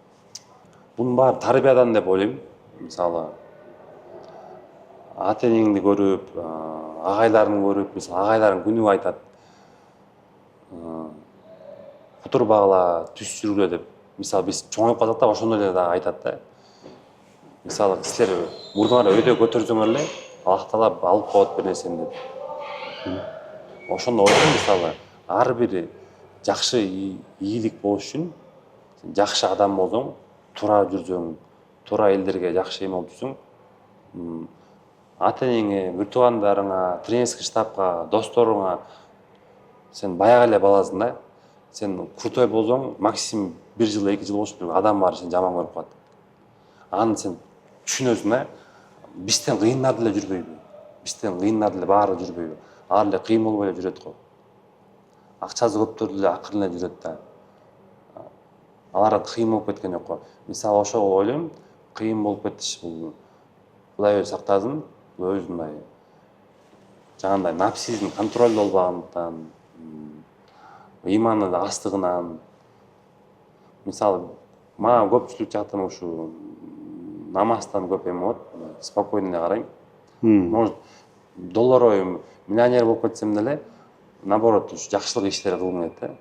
Bunun баары тарбиядан деп ойлойм. Мисалы ата энеңди көрүп, агайларын көрүп, мисалы агайларың күнүгө айтат. Кутур багыла, түз жүргүлө деп. Мисалы биз чоңоюп калсак да ошондой эле дагы айтат да. Мисалы силер мурдуңар өйдө көтөрсөңөр эле, Аллах Таала алып коет бир нерсени деп. Ошондо ойлойм, мисалы ар бир жакшы ийгилик болуш үчүн жакшы адам болсоң, туура жүрсөң, туура элдерге жакшы эме болуп жүрсөң, ата энеңе, бир туугандарыңа, тренерский штабка, досторуңа сен баягы эле баласың да. Сен крутой болсоң, максимум 1 жыл, 2 жыл болуш керек, адам баары сени жаман көрүп калат. Аны сен түшүнөсүң да. Бизден кыйындар деле жүрбөйбү. Бизден кыйындар деле баары жүрбөйбү. Алар эле кыйын болбой эле жүрөт го. Акчасы көптөр деле акырын эле жүрөт да. Алар кыйын болуп кеткен жок го. Мисалы ошол ойлойм, кыйын болуп кетиш бул Кудай өзү сактасын, өзүндай жаңандай напсизм контроль болбагандыктан, иманы астыгынан. Мисалы мага көпчүлүк жактан ушу намаздан көп эме болот, спокойно эле карайм. Может долларовый миллионер болуп кетсем деле, наоборот, жакшылык иштер кылгым келет да.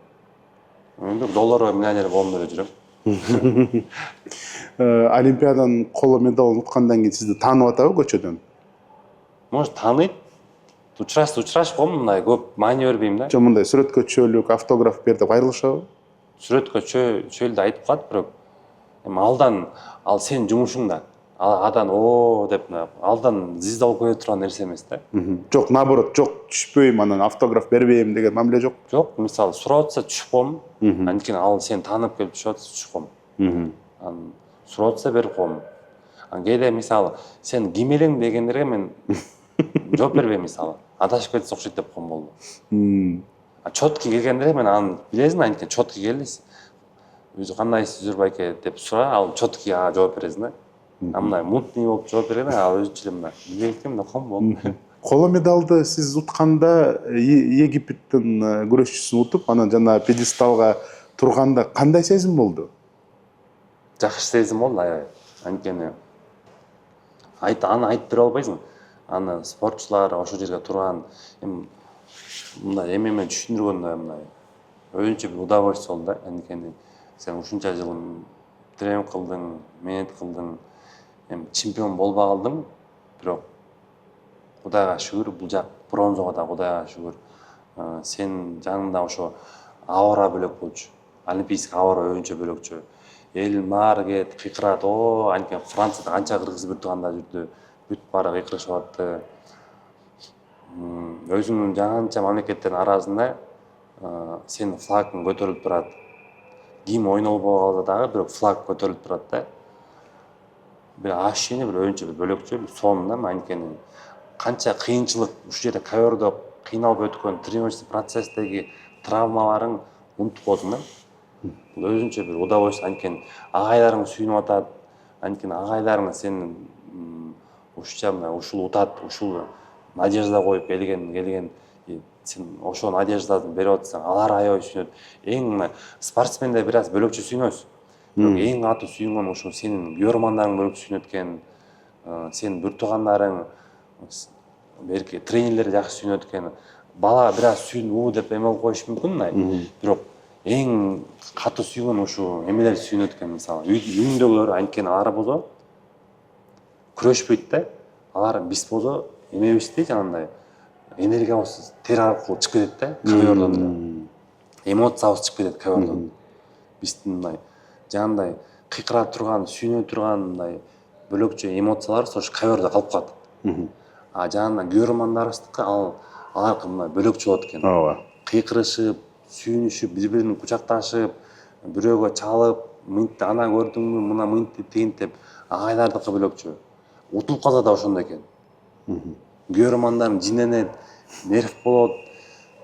Эми долларовый миллионер болом деп жүрөм. Олимпиаданын коло медалын уткандан кийин сизди таанып атабы көчөдөн? Может тааныйт. Учрашып коем, мындай көп маани бербейм да. Жо мындай сүрөткө чөөлүк, автограф бер деп кайрылышабы? Сүрөткө чөөлдү айтып калат, бирок эми алдан ал сенин жумушуң да. Адан деп алдан звезда болуп кете турган нерсе эмес да. Жок, наоборот, жок, түшпөйм, анан автограф бербейм деген мамиле жок. Жок, мисалы сурап атса түшүп коем. Анткени ал сени таанып келип түшүп атса түшүп коем. Анан сурап атса берип коем. Анан кээде мисалы сен ким элең дегендерге мен жооп бербейм, мисалы. Адашып кетсе окшойт деп коем болду. Четкий келгенде мен аны билесиң, анткени четкий келдиз. Өзү кандайсыз Жүрбайке деп сура, ал четкий жооп бересиң да. Мындай мутный болуп жооп бергенде ал өзүнчө эле билбейм деп коем болду. Коло медалды сиз утканда Египеттин күрөшчүсүн утуп, анан жана пьедесталга турганда кандай сезим болду? Жакшы сезим болду, аябай. Анткени аны айтып бере албайсың. Аны спортчулар ошол жерге турган мындай эме түшүндүргөндө мындай өзүнчө бир удовольствие болду да. Анткени сен ушунча жыл тренинг кылдың, менет кылдың, чемпион болбой калдың, бирок Кудайга шүгүр, бул жак бронзага да Кудайга шүгүр. Сен жаныңда ошо авара бөлөк болчу. Олимпийский авара өзүнчө бөлөкчө. Элдин баары келет, кыйкырат. Анткени Францияда канча кыргыз бир туугандар жүрдү. Бүт баары кыйкырышып атты. Өзүңдүн жаңанча мамлекеттердин арасында сенин флагың көтөрүлүп турат. Ким ойнолбой калса дагы бирок флаг көтөрүлүп турат да. Бир ощущение бир өзүнчө бир бөлөкчө, бир сонун да. Анткени канча кыйынчылык ушул жерде ковёрдо кыйналып өткөн тренировочный процесстеги травмаларың унутуп каласың да. Бул өзүнчө бир удовольствие. Анткени агайларың сүйүнүп атат. Анткени агайларың сенин ушул утат, ушул надежда коюп келген, сен ошол надежданы берип атсаң, алар аябай сүйүнөт. Эң спортсмендер бир аз бөлөкчө сүйүнөбүз. Бирок эң катуу сүйүнгөн ушул сенин күйөрмандарың бөлөкчө сүйүнөт экен. Сенин бир туугандарың, берки тренерлер жакшы сүйүнөт экен. Бала бир аз сүйүнүп деп эме болуп коюшу мүмкүн, бирок эң катуу сүйгөн ушул эмелер сүйүнөт экен. Мисалы үйүндөгүлөр, анткени алар болсо күрөшпөйт да. Алар биз болсо эмебизди жанагындай энергиябыз тер аркылуу чыгып кетет да, ковёрдон эле. Эмоциябыз чыгып кетет ковёрдон. Биздин мындай жанагындай кыйкыра турган, сүйүнө турган мындай бөлөкчө эмоциялар ошо ковёрдо калып калат. Жанагындай күйөрмандарыбыздыкы алар мына бөлөкчү болот экен. ооба. Кыйкырышып, сүйүнүшүп, бири-бирин кучакташып, бирөөгө чалып, мынтты ана көрдүңбү, мына мынтты тигинт деп агайлардыкы бөлөкчү. Утулуп калса да ошондой экен. Көрөрмандарың жиненет, нерв болот,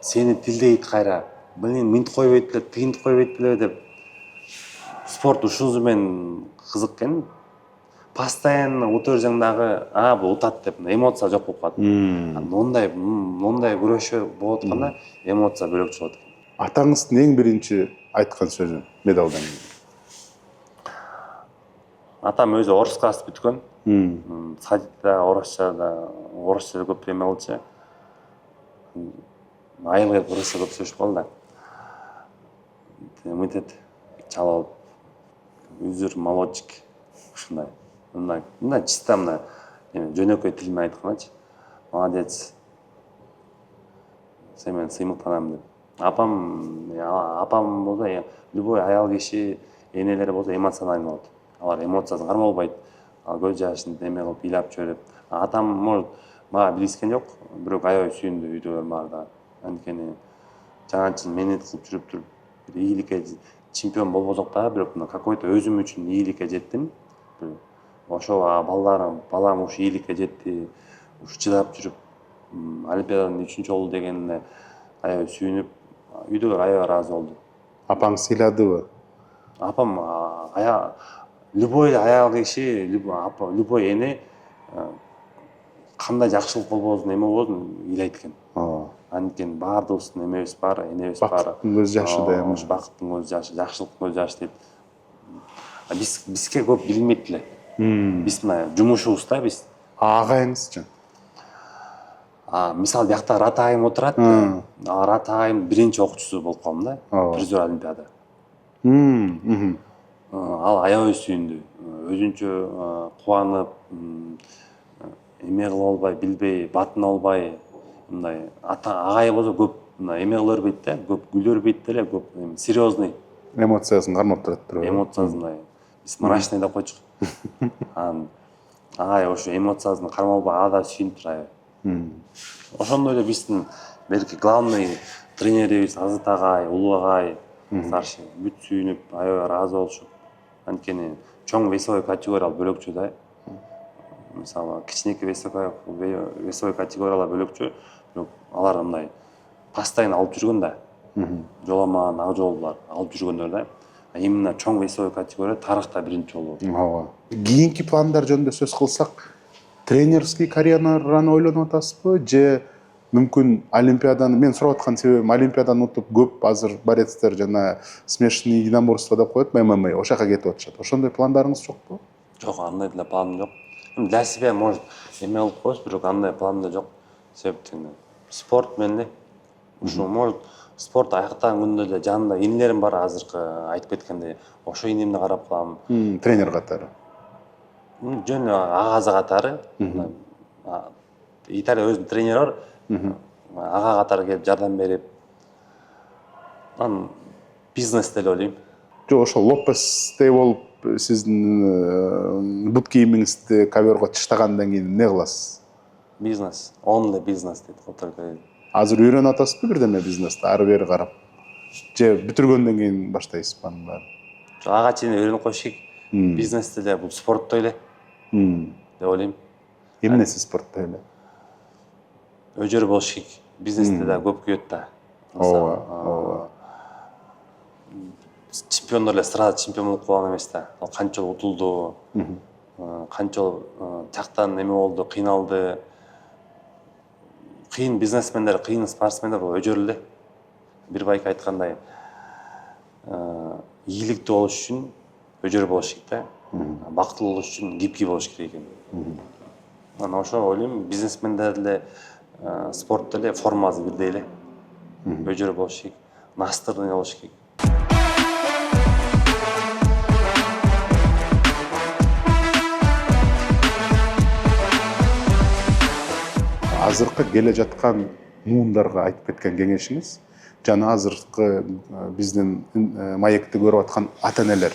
сени тилдейт кайра. Блин, мынтип койбойт беле, тигинтип койбойт беле деп. Спорт ушунусу менен кызык экен. Постоянно утур дагы, бул утат деп эмоция жок болуп калат. Мондай күрөшө болуп атканда эмоция бөлөкчү болот. Атаңыздын эң биринчи айткан сөзү медалдан кийин. Атам өзү орусска бүткөн. Садикте орусча көп эме кылчу. Айыл келип орусча көп сөйлөшүп калды. Мынтет чалып, үзүр молодчик ушундай. Мындай чисто мына жөнөкөй тил менен айткандачы. Молодец. Сен менен сыймыктанам деп. Апам болсо любой аял киши, энелер болсо эмоциональный болот. Алар эмоциясын кармалбайт. Көз жашын эме кылып ыйлап жиберип. Атам может мага билишкен жок, бирок аябай сүйүндү үйдөгүлөр баарда. Анткени жаңачын менет кылып жүрүп туруп ийгиликке чемпион болбосок дагы, бирок мына какой-то өзүм үчүн ийгиликке жеттим. Ошо балам ушу ийгиликке жетти, ушу чыдап жүрүп Олимпиададан 3-чү болду дегенине аябай сүйүнүп, үйдөгүлөр аябай ыраазы болду. Апаң сыйладыбы? Апам любой аял киши, любой эне кандай жакшылык болбосун, эме болбосун ыйлайт экен. Анткени баардыгыбыздын эмебиз бар, энебиз бар. Бакыттын көз жашы да эми. Бакыттын көз жашы, жакшылыктын көз жашы дейт. Бизге көп билинбейт эле. Биз мына жумушубуз да биз. Агайыңызчы? Мисалы биякта Ратайым отурат. Ратайым биринчи окуучусу болуп калдым да. Призер Олимпиада. Ал аябай сүйүндү. Өзүнчө кубанып, эме кылып албай, билбей, батын албай, мындай агай болсо көп эме кыла бербейт да, көп күлө бербейт деле, көп серьезный. Эмоциясын кармап турат. Эмоциясын мындай биз мрачный деп койчук. Агай ошо эмоциясын кармалбай ада сүйүнүп турат. Ошондой эле биздин берки главный тренерибиз Азат агай, Улуу агай, старший бүт сүйүнүп, аябай ыраазы болушуп. Анткени чоң весовой категориялар бөлөкчү да. Мисалы кичинекей весовой категориялар бөлөкчү, бирок алар мындай постоянно алып жүргөн да. Жоламан, ак жолдулар алып жүргөндөр да. Именно чоң весовой категория тарыхта биринчи болду. Ооба. Кийинки пландар жөнүндө сөз кылсак, тренерский карьераны ойлонуп атасызбы же мүмкүн Олимпиаданы, мен сурап аткан себебим Олимпиаданы утуп көп азыр борецтер жана смешанный единоборство деп коет, ММА, ошол жака кетип атышат. Ошондой пландарыңыз жокпу? Жок, андай деле планым жок. Для себя может эме кылып коебуз, бирок андай план да жок. Себептен спорт менен эле. Ушу может спорт аяктаган күндө эле жанында инелерим бар, азыркы айтып кеткендей, ошо инемди карап калам. Тренер катары. Жөн агазы катары. Италия өзүнүн тренери бар. Ага катары келип жардам берип. Анан бизнес деле ойлойм. Жок, ошо Лопестей болуп сиздин бут кийимиңизди коверго чыштагандан кийин эмне кыласыз? Бизнес, only бизнес дейт го только. Азыр үйрөнүп атасызбы бирдеме бизнести, ары бери карап? Же бүтүргөндөн кийин баштайсызбы анын баарын? Ага чейин үйрөнүп коюш керек. Бизнес деле, бул спорттой эле деп ойлойм. Эмнеси спорттой эле? Өжөр болуш керек. Бизнесте да көп күйөт да. Ооба. Чемпиондор эле сразу чемпион болуп калган эмес да. Ал канча жолу утулду, канча жолу жактан эме болду, кыйналды. Кыйын бизнесмендер, кыйын спортсмендер өжөр эле. Бир байка айткандай, ийгиликтүү болуш үчүн өжөр болуш керек да. Бактылуу болуш үчүн гибкий болуш керек экен. Анан ошо ойлойм, бизнесмендер деле спорт деле формасы бирдей эле. Өжөр болуш керек, настырный болуш керек. Азыркы келе жаткан муундарга айтып кеткен кеңешиңиз жана азыркы биздин маекти көрүп аткан ата-энелер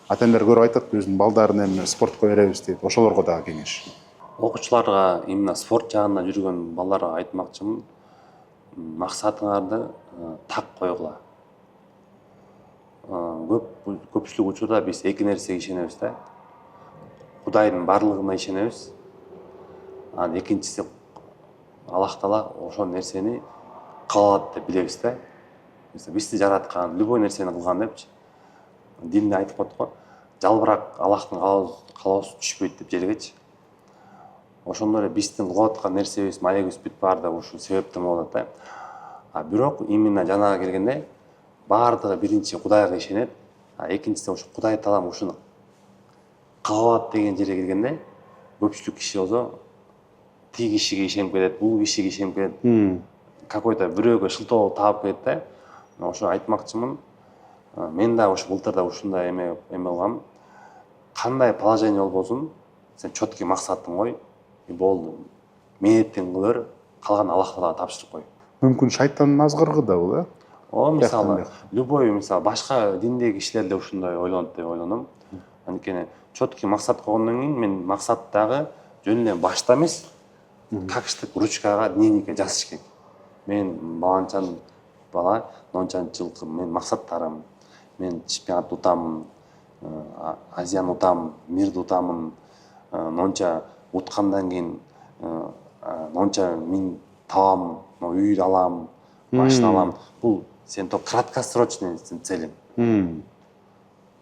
көрүп айтат, өзүнүн балдарын эми спортко беребиз дейт. Ошолорго дагы кеңеш. окуучуларга именно спорт жагында жүргөн балдарга айтмакчымын, максатыңарды так койгула. Көпчүлүк учурда биз эки нерсеге ишенебиз да. Кудайдын барлыгына ишенебиз. Анан экинчиси Аллах Таала ошол нерсени каалат деп билебиз да. Бизди жараткан, любой нерсени кылган депчи. Динде айтып коет го, жалбырак Аллахтын каалоосу түшпөйт деп жергечи. Ошондой эле биздин кылып аткан нерсебиз, маегибиз бүт баары да ушул себептен болот да. Бирок именно жанага келгенде баардыгы биринчи Кудайга ишенет, экинчиси ошо Кудай Таалам ушуну каалат деген жерге келгенде көпчүлүк киши болсо тиги кишиге ишенип кетет, бул кишиге ишенип кетет. Какой-то бирөөгө шылтоо таап кетет да. Ошо айтмакчымын, мен да ошо былтыр ушундай эме кылгам. Кандай положение болбосун, сен четкий максатың кой, и болду. Мээнеттен кылыр, калган Аллах Таалага тапшырып кой. Мүмкүн шайтандын азгырыгы да бул, э? Мисалы, любой башка диндеги кишилер да ушундай ойлонот деп ойлоном. Анткени четкий максат койгондон кийин мен максаттагы жөн эле башта эмес, как штык ручкага, дневникке жазыш керек. Мен баланчан бала, мончанчы жылкы мен максаттарым, мен чемпионат утамын, Азияны утамын, мирди утамын, монча уткандан кийин монча миң табам, үй алам, машина алам. Бул сен то краткосрочный целиң.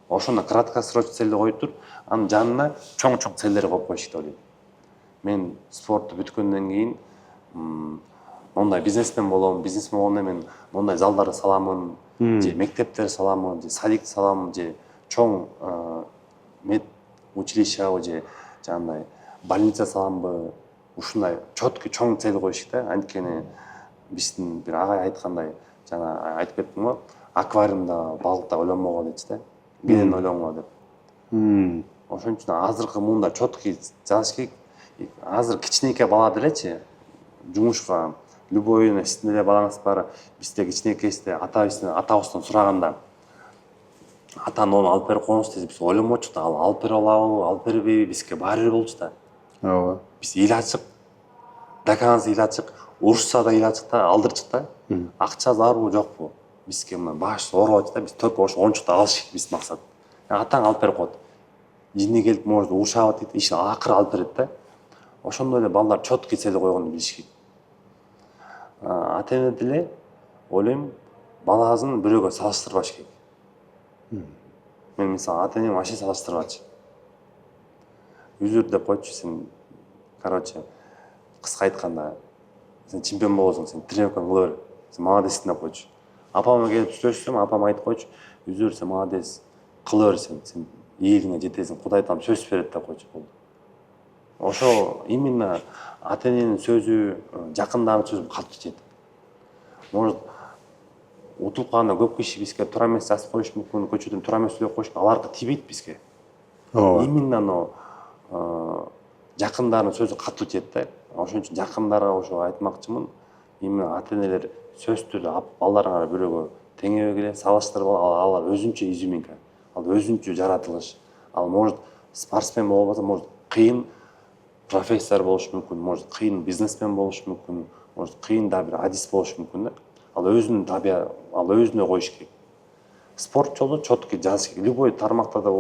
Ошону краткосрочный целди коюп туруп, анын жанына чоң-чоң целдер коюп коюш керек деп ойлойм. Мен спортту бүткөндөн кийин мондай бизнесмен болом, бизнесмен болгондо мен мондай залдарды саламын, же мектептер саламын, же садик саламын, же чоң мед училищебы, же жандай больница саламбы, ушундай четкий чоң цель коюш керек да. Анткени биздин бир агай айткандай, жана айтып кеттим го, аквариумда балыкта ойлонмого дейчи да. Кенен ойлонго деп. Ошон үчүн азыркы мында четкий жазыш керек. Азыр кичинекей бала делечи, жумушка любой нерседе эле балаңыз бар. Бизде кичинекейсинде атабыздан сураганда атаны onu алып берип коңуз десе биз ойлонмочук да, ал алып берип алабы, алып бербейби, бизге баары бир болчу да. Ооба. Биз эл ачык, доканасы эл ачык, урушса да эл ачык да, алдырчык да. Акча зарбы жокпу? Бизге мына баш оорубачы да, биз только ошо оңчукта алыш керек биздин максат. Атаң алып берип коет. Жине келип может урушабы дейт, ишин акыры алып берет да. Ошондой эле балдар четкий цель койгонду билиш керек. Ата-эне деле ойлойм, баласын бирөөгө салыштырбаш керек. Мен мисалы ата-энем вообще салыштырбачы. Үзүр деп койчу, сен, короче, кыска айтканда, сен чемпион болосуң, сен тренировканы кыла бер, сен молодецсиң деп койчу. Апама келип сүйлөшсөм, апам айтып койчу, үзүр сен молодец, кыла бер сен элиңе жетесиң, Кудай Таалам сөз берет деп койчу. Ошо именно ата-эненин сөзү, жакындардын сөзү катуу тиет. Может, утулуп калганда көп киши бизге туура эмес жазып коюшу мүмкүн, көчөдөн туура эмес сүйлөп коюшу мүмкүн, аларга тийбейт бизге. Именно жакындардын сөзү катуу тиет да. Ошон үчүн жакындарга ошо айтмакчымын, именно ата-энелер сөздү балдарыңар бирөөгө теңебегиле, салыштырып алар өзүнчө изюминка, ал өзүнчө жаратылыш. Ал может спортсмен болбосо, может кыйын профессор болушу мүмкүн, может кыйын бизнесмен болушу мүмкүн, может кыйын да бир адис болушу мүмкүн да. Ал өзүнүн табиаты, ал өзүнө коюш керек. Спорт жолу четкий жазыш керек. Любой тармакта да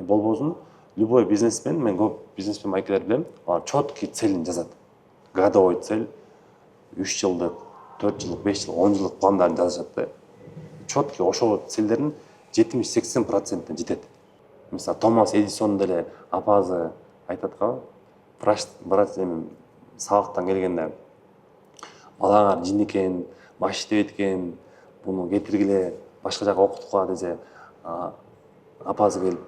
болбосун, любой бизнесмен, мен көп бизнесмен майкелер билем, алар четкий целин жазат. Годовой цель, 3 жылдык, 4 жылдык, 5 жылдык, 10 жылдык пландарын жазышат да. Четкий ошол целдердин 70-80% жетет. Мисалы, Томас Эдисон деле апасы айтат го, брат эми сабактан келгенде балаңар жин экен, баш иштебейт экен, буну кетиргиле, башка жака окуткула десе, апасы келип,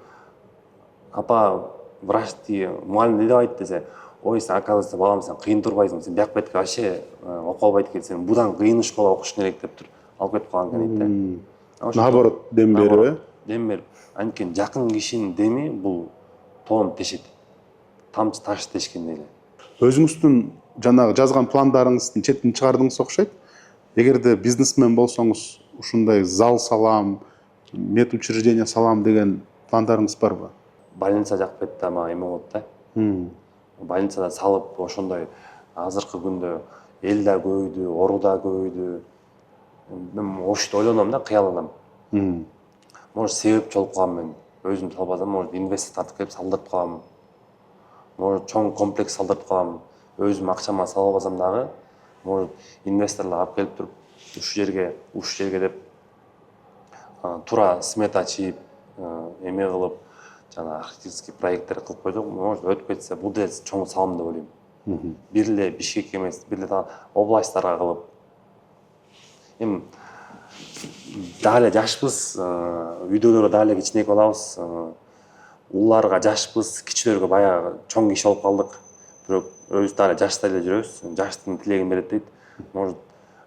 апа, врач мугалим не деп айтты десе, ой, сен оказывается балам, сен кыйын турбайсың, сен бияк бетке вообще окуп албайт экен, сен будан кыйын школа окушуң керек деп тур, алып кетип калган экен дейт да. Наоборот, дем берип, э? Дем берип. Анткени жакын кишинин деми бул тоонду тешет. Тамчы таш тешкендей эле. Өзүңүздүн жанагы жазган пландарыңыздын четин чыгардыңыз окшойт. Эгерде бизнесмен болсоңуз, ушундай зал салам, медучреждение салам деген пландарыңыз барбы? Больница жак бетте мага эме болот да. больницада салып ошондой азыркы күндө эл да көбөйдү, ору да көбөйдү. Мен ошто ойлоном да, кыялданам. Может себеп чолуп калам мен. Өзүм салбасам, может инвестор тартып келип салдырып калам. Может чоң комплекс салдырып калам. Өзүм акчама сала албасам дагы, может инвесторлор алып келип туруп ушул жерге деп тура смета чийип, эме кылып, жана архитектурский проекттер кылып койдук. Может өтүп кетсе, бул деле чоң салым деп ойлойм. Бир эле Бишкек эмес, бир эле областтарга кылып. Эми дагы жашпыз, үйдөгүлөргө дагы кичинекей болобуз. Уларга жашпыз, кичилерге баягы чоң киши болуп калдык. Бирок өзүбүз дагы жашта эле жүрөбүз. Жаштын тилегин берет дейт. Может,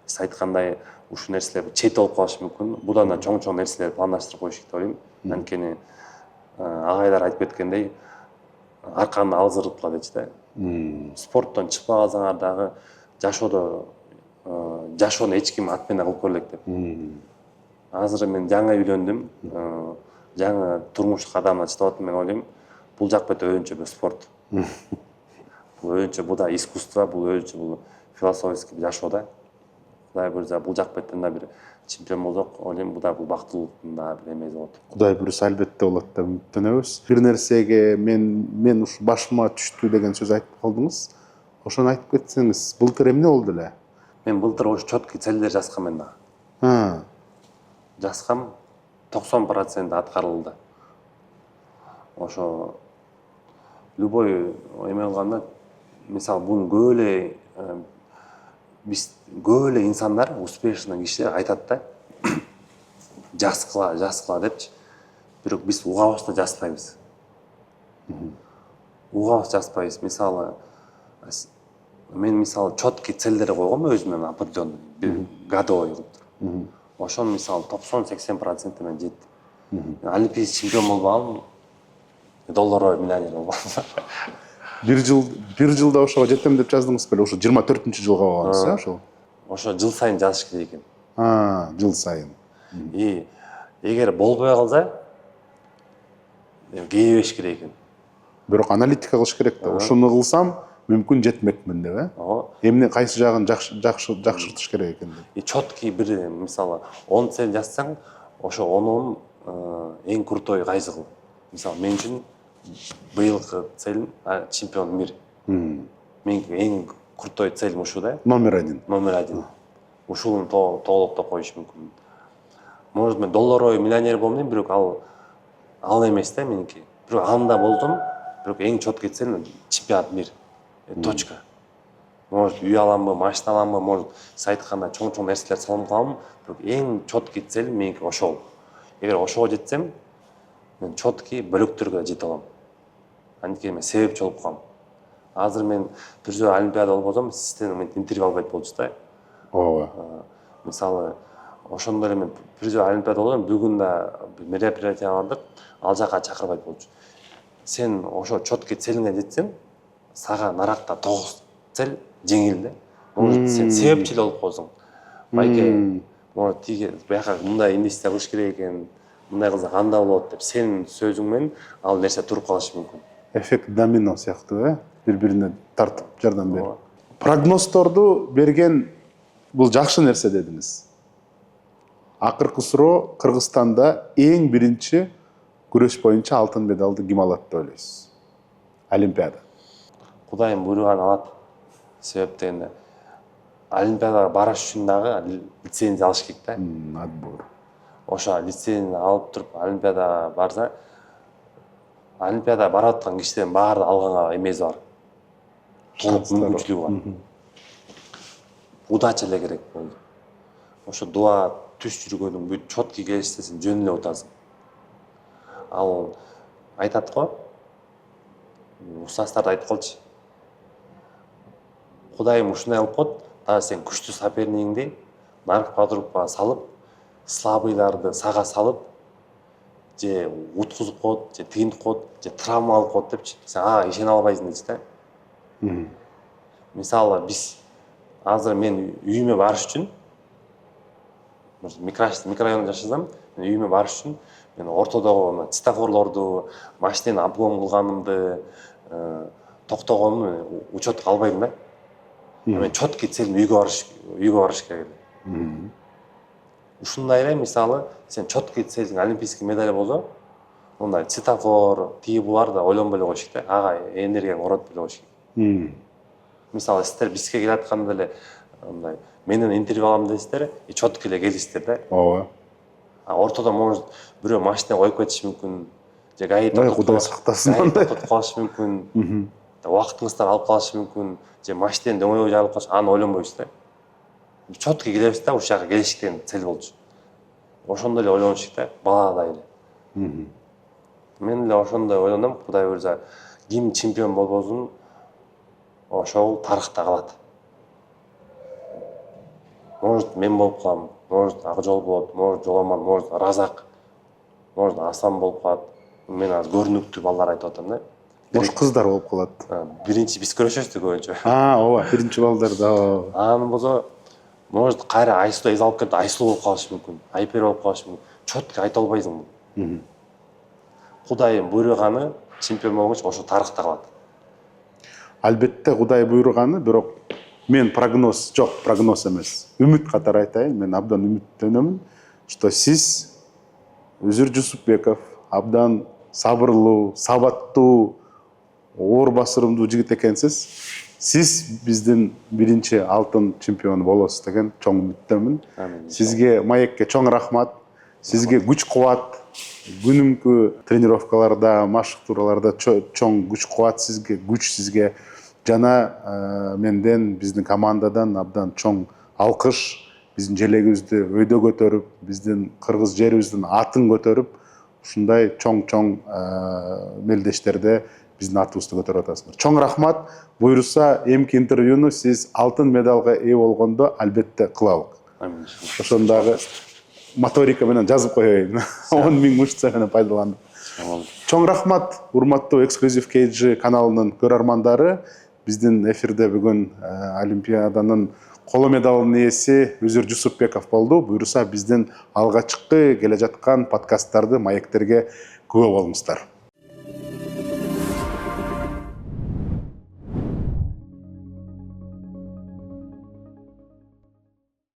сиз айткандай ушул нерселер чет болуп калышы мүмкүн. Будан да чоң нерселерди пландаштырып коюш керек деп ойлойм. Анткени агайлар айтып кеткендей, арканды алзырып кала дейт да. Спорттон чыкпай калсаңар дагы жашоону эч ким ат менен кылып көрөлүк деп. Азыр мен жаңы үйлөндүм, жаңы турмуш кадамына чыгып атам, мен ойлойм, бул жак бет өзүнчө бир спорт. Бул өзүнчө, бул да искусство, бул өзүнчө, бул философский жашоо да. Кудай буйрса, бул жак беттен да бир чемпион болсок, ойлойм, бул да бул бактылуулуктун да бир эмеси болот. Кудай буйрса албетте болот деп үмүттөнөбүз. Бир нерсеге мен ушу башыма түштү деген сөз айтып калдыңыз. Ошону айтып кетсеңиз, былтыр эмне болду эле? Мен былтыр ошо четкий целдер жазгам мен дагы. Жазгам 90% аткарылды. Ошо любой эме кылганда, мисалы бун көп эле инсандар, успешный кишилер айтат да, жазгыла депчи. Бирок биз угабыз да жазбайбыз. Мисалы мен четкий целдер койгом өзүмөн определенный, бир годовой кылып туруп. Ошон мисалы 90-80% мен жеттим. Олимпийский чемпион болбагам, долларовый миллионер болбагам. Бир жылда ошого жетем деп жаздыңыз беле? Ошо 24-жылга болгонсуз, ошол. Ошо жыл сайын жазыш керек экен. Жыл сайын. И эгер болбой калса, кейбеш керек экен. Бирок аналитика кылыш керек да. Ошону кылсам, мүмкүн жетмекмин деп, эмне кайсы жагын жакшыртыш керек экен деп. И четкий бир, мисалы 10 цель жазсаң, ошо 10-ун эң крутой кайсы кыл. Мисалы мен үчүн быйылкы цель чемпион мир. Менин эң крутой цель ушу да. Номер один. Ушуну толуктап коюш мүмкүн. Может, мен долларовый миллионер болом дейм, бирок ал эмес да меники. Бирок анда болдум, бирок эң четкий цель чемпионат мир. Точка. Может, үй аламбы, машина аламбы, может, сиз айткандай чоң нерселер салынып калам, бирок эң четкий цель меники ошол. Эгер ошого жетсем, мен четкий бөлөктөргө жете алам. Анткени мен себепчи болуп калам. Азыр мен бир олимпиада болбосом, сизден мен интервью албайт болчу да. Ооба. Мисалы, ошондой эле мен бир олимпиада болсом, бүгүн да мероприятие бардык, ал жака чакырбайт болчу. Сен ошо четкий целиңе жетсең, сага наракта 9 цель жеңил да. Может, сен себепчи болуп калсаң. Байке, может, тиги бияка мындай инвестиция кылыш керек экен, мындай кылсак анда болот деп сенин сөзүң менен ал нерсе туруп калышы мүмкүн. Эффект домино сыяктуу, бири-бирине тартып жардам берип. Прогнозторду берген бул жакшы нерсе дедиңиз. Акыркы суроо, Кыргызстанда эң биринчи күрөш боюнча алтын медалды ким алат деп ойлойсуз? Олимпиада. Кудайым буйруган алат. Себеп дегенде олимпиадага барыш үчүн дагы лицензия алыш керек да. Отбор. Ошо лицензия алып туруп олимпиадага барса, олимпиадага барып аткан кишилердин баары алганга эмеси бар. Толук мүмкүнчүлүгү бар. Удача эле керек болду. Ошо дуа түз жүргөнүң бүт четкий келишсе сен жөн эле утасың. Ал айтат го, устаздар айтып калчу. Кудайым ушундай кылып коет, дагы сен күчтүү сопернигиңди наркотика труппага салып, слабыйларды сага салып, же уткузуп коет, же тыйынтып коет, же травма алып коет депчи. Сен ишене албайсың дейчи да. Мисалы биз азыр мен үйүмө барыш үчүн, микрорайонда жашасам, мен үйүмө барыш үчүн мен ортодогу цветофорлорду, машинени обгон кылганымды, токтогонун учетко албайм да. Мен четкий цель үйгө барыш керек. Ушундай эле мисалы сен четкий целиң олимпийский медаль болсо, мындай цветофор, тиги буларды ойлонбой эле коюш керек да. Ага, энергияң оротуп эле коюш керек. Мисалы сиздер бизге келатканда эле мындай менен интервью алам десиздер, четкий эле келисиздер да. ооба. Ортодо может бирөө машина коюп кетиши мүмкүн, же гаи Кудай сактасын андай. токтотуп калышы мүмкүн. Убактыңыздан алып калышы мүмкүн, же машинаны дөңөйгө жарылып калышы, аны ойлонбойсуз да. Четкий келебиз да, ушул жака келиш деген цель болчу. Ошондой эле ойлонуш керек да, баладай эле. Мен эле ошондой ойлоном, Кудай буйрса, ким чемпион болбосун, ошол тарыхта калат. Может, мен болуп калам, может, Акжол болот, может, Жоламан, может, Разак, может, Асан болуп калат. Мен азыр көрүнүктүү балдар айтып атам да. Бош кыздар болуп калат. Биринчи биз көрүшөбүз да көбүнчө. Ооба, биринчи балдар да. Анан болсо, может, кайра Айсулда эз алып кетип, Айсулуу болуп калышы мүмкүн, Айпер болуп калышы мүмкүн. Четко айта албайсың. Кудайым буйруганы чемпион болгоч ошо тарыхта калат. Албетте Кудай буйруганы, бирок мен прогноз эмес. Үмүт катары айтайын, мен абдан үмүттөнөмүн, что сиз Өзүр Жусупбеков абдан сабырлуу, сабаттуу, оор басырымдуу жигит экенсиз. Сиз биздин биринчи алтын чемпиону болосуз деген чоң үмүттөмүн. Сизге, Маекке чоң рахмат. Сизге күч кубат. Күнүмкү тренировкаларда, машыктырууларда чоң күч кубат сизге, күч сизге. Жана менден, биздин командадан абдан чоң алкыш. Биздин желегибизди өйдө көтөрүп, биздин кыргыз жерибиздин атын көтөрүп, ушундай чоң мелдештерде биздин атыбызды көтөрүп атасыңар. Чоң рахмат. Буйруса, эмки интервьюну сиз алтын медалга ээ болгондо албетте кылалык. Ошондагы моторика менен жазып коеюн. 10 000 мышца менен пайдаланып. Чоң рахмат, урматтуу Эксклюзив KG каналынын көрөрмандары. Биздин эфирде бүгүн Олимпиаданын коло медалынын ээси Өзүр Жусупбеков болду. Буйруса биздин алгачкы келе жаткан подкасттарды, маектерге күбө болуңуздар.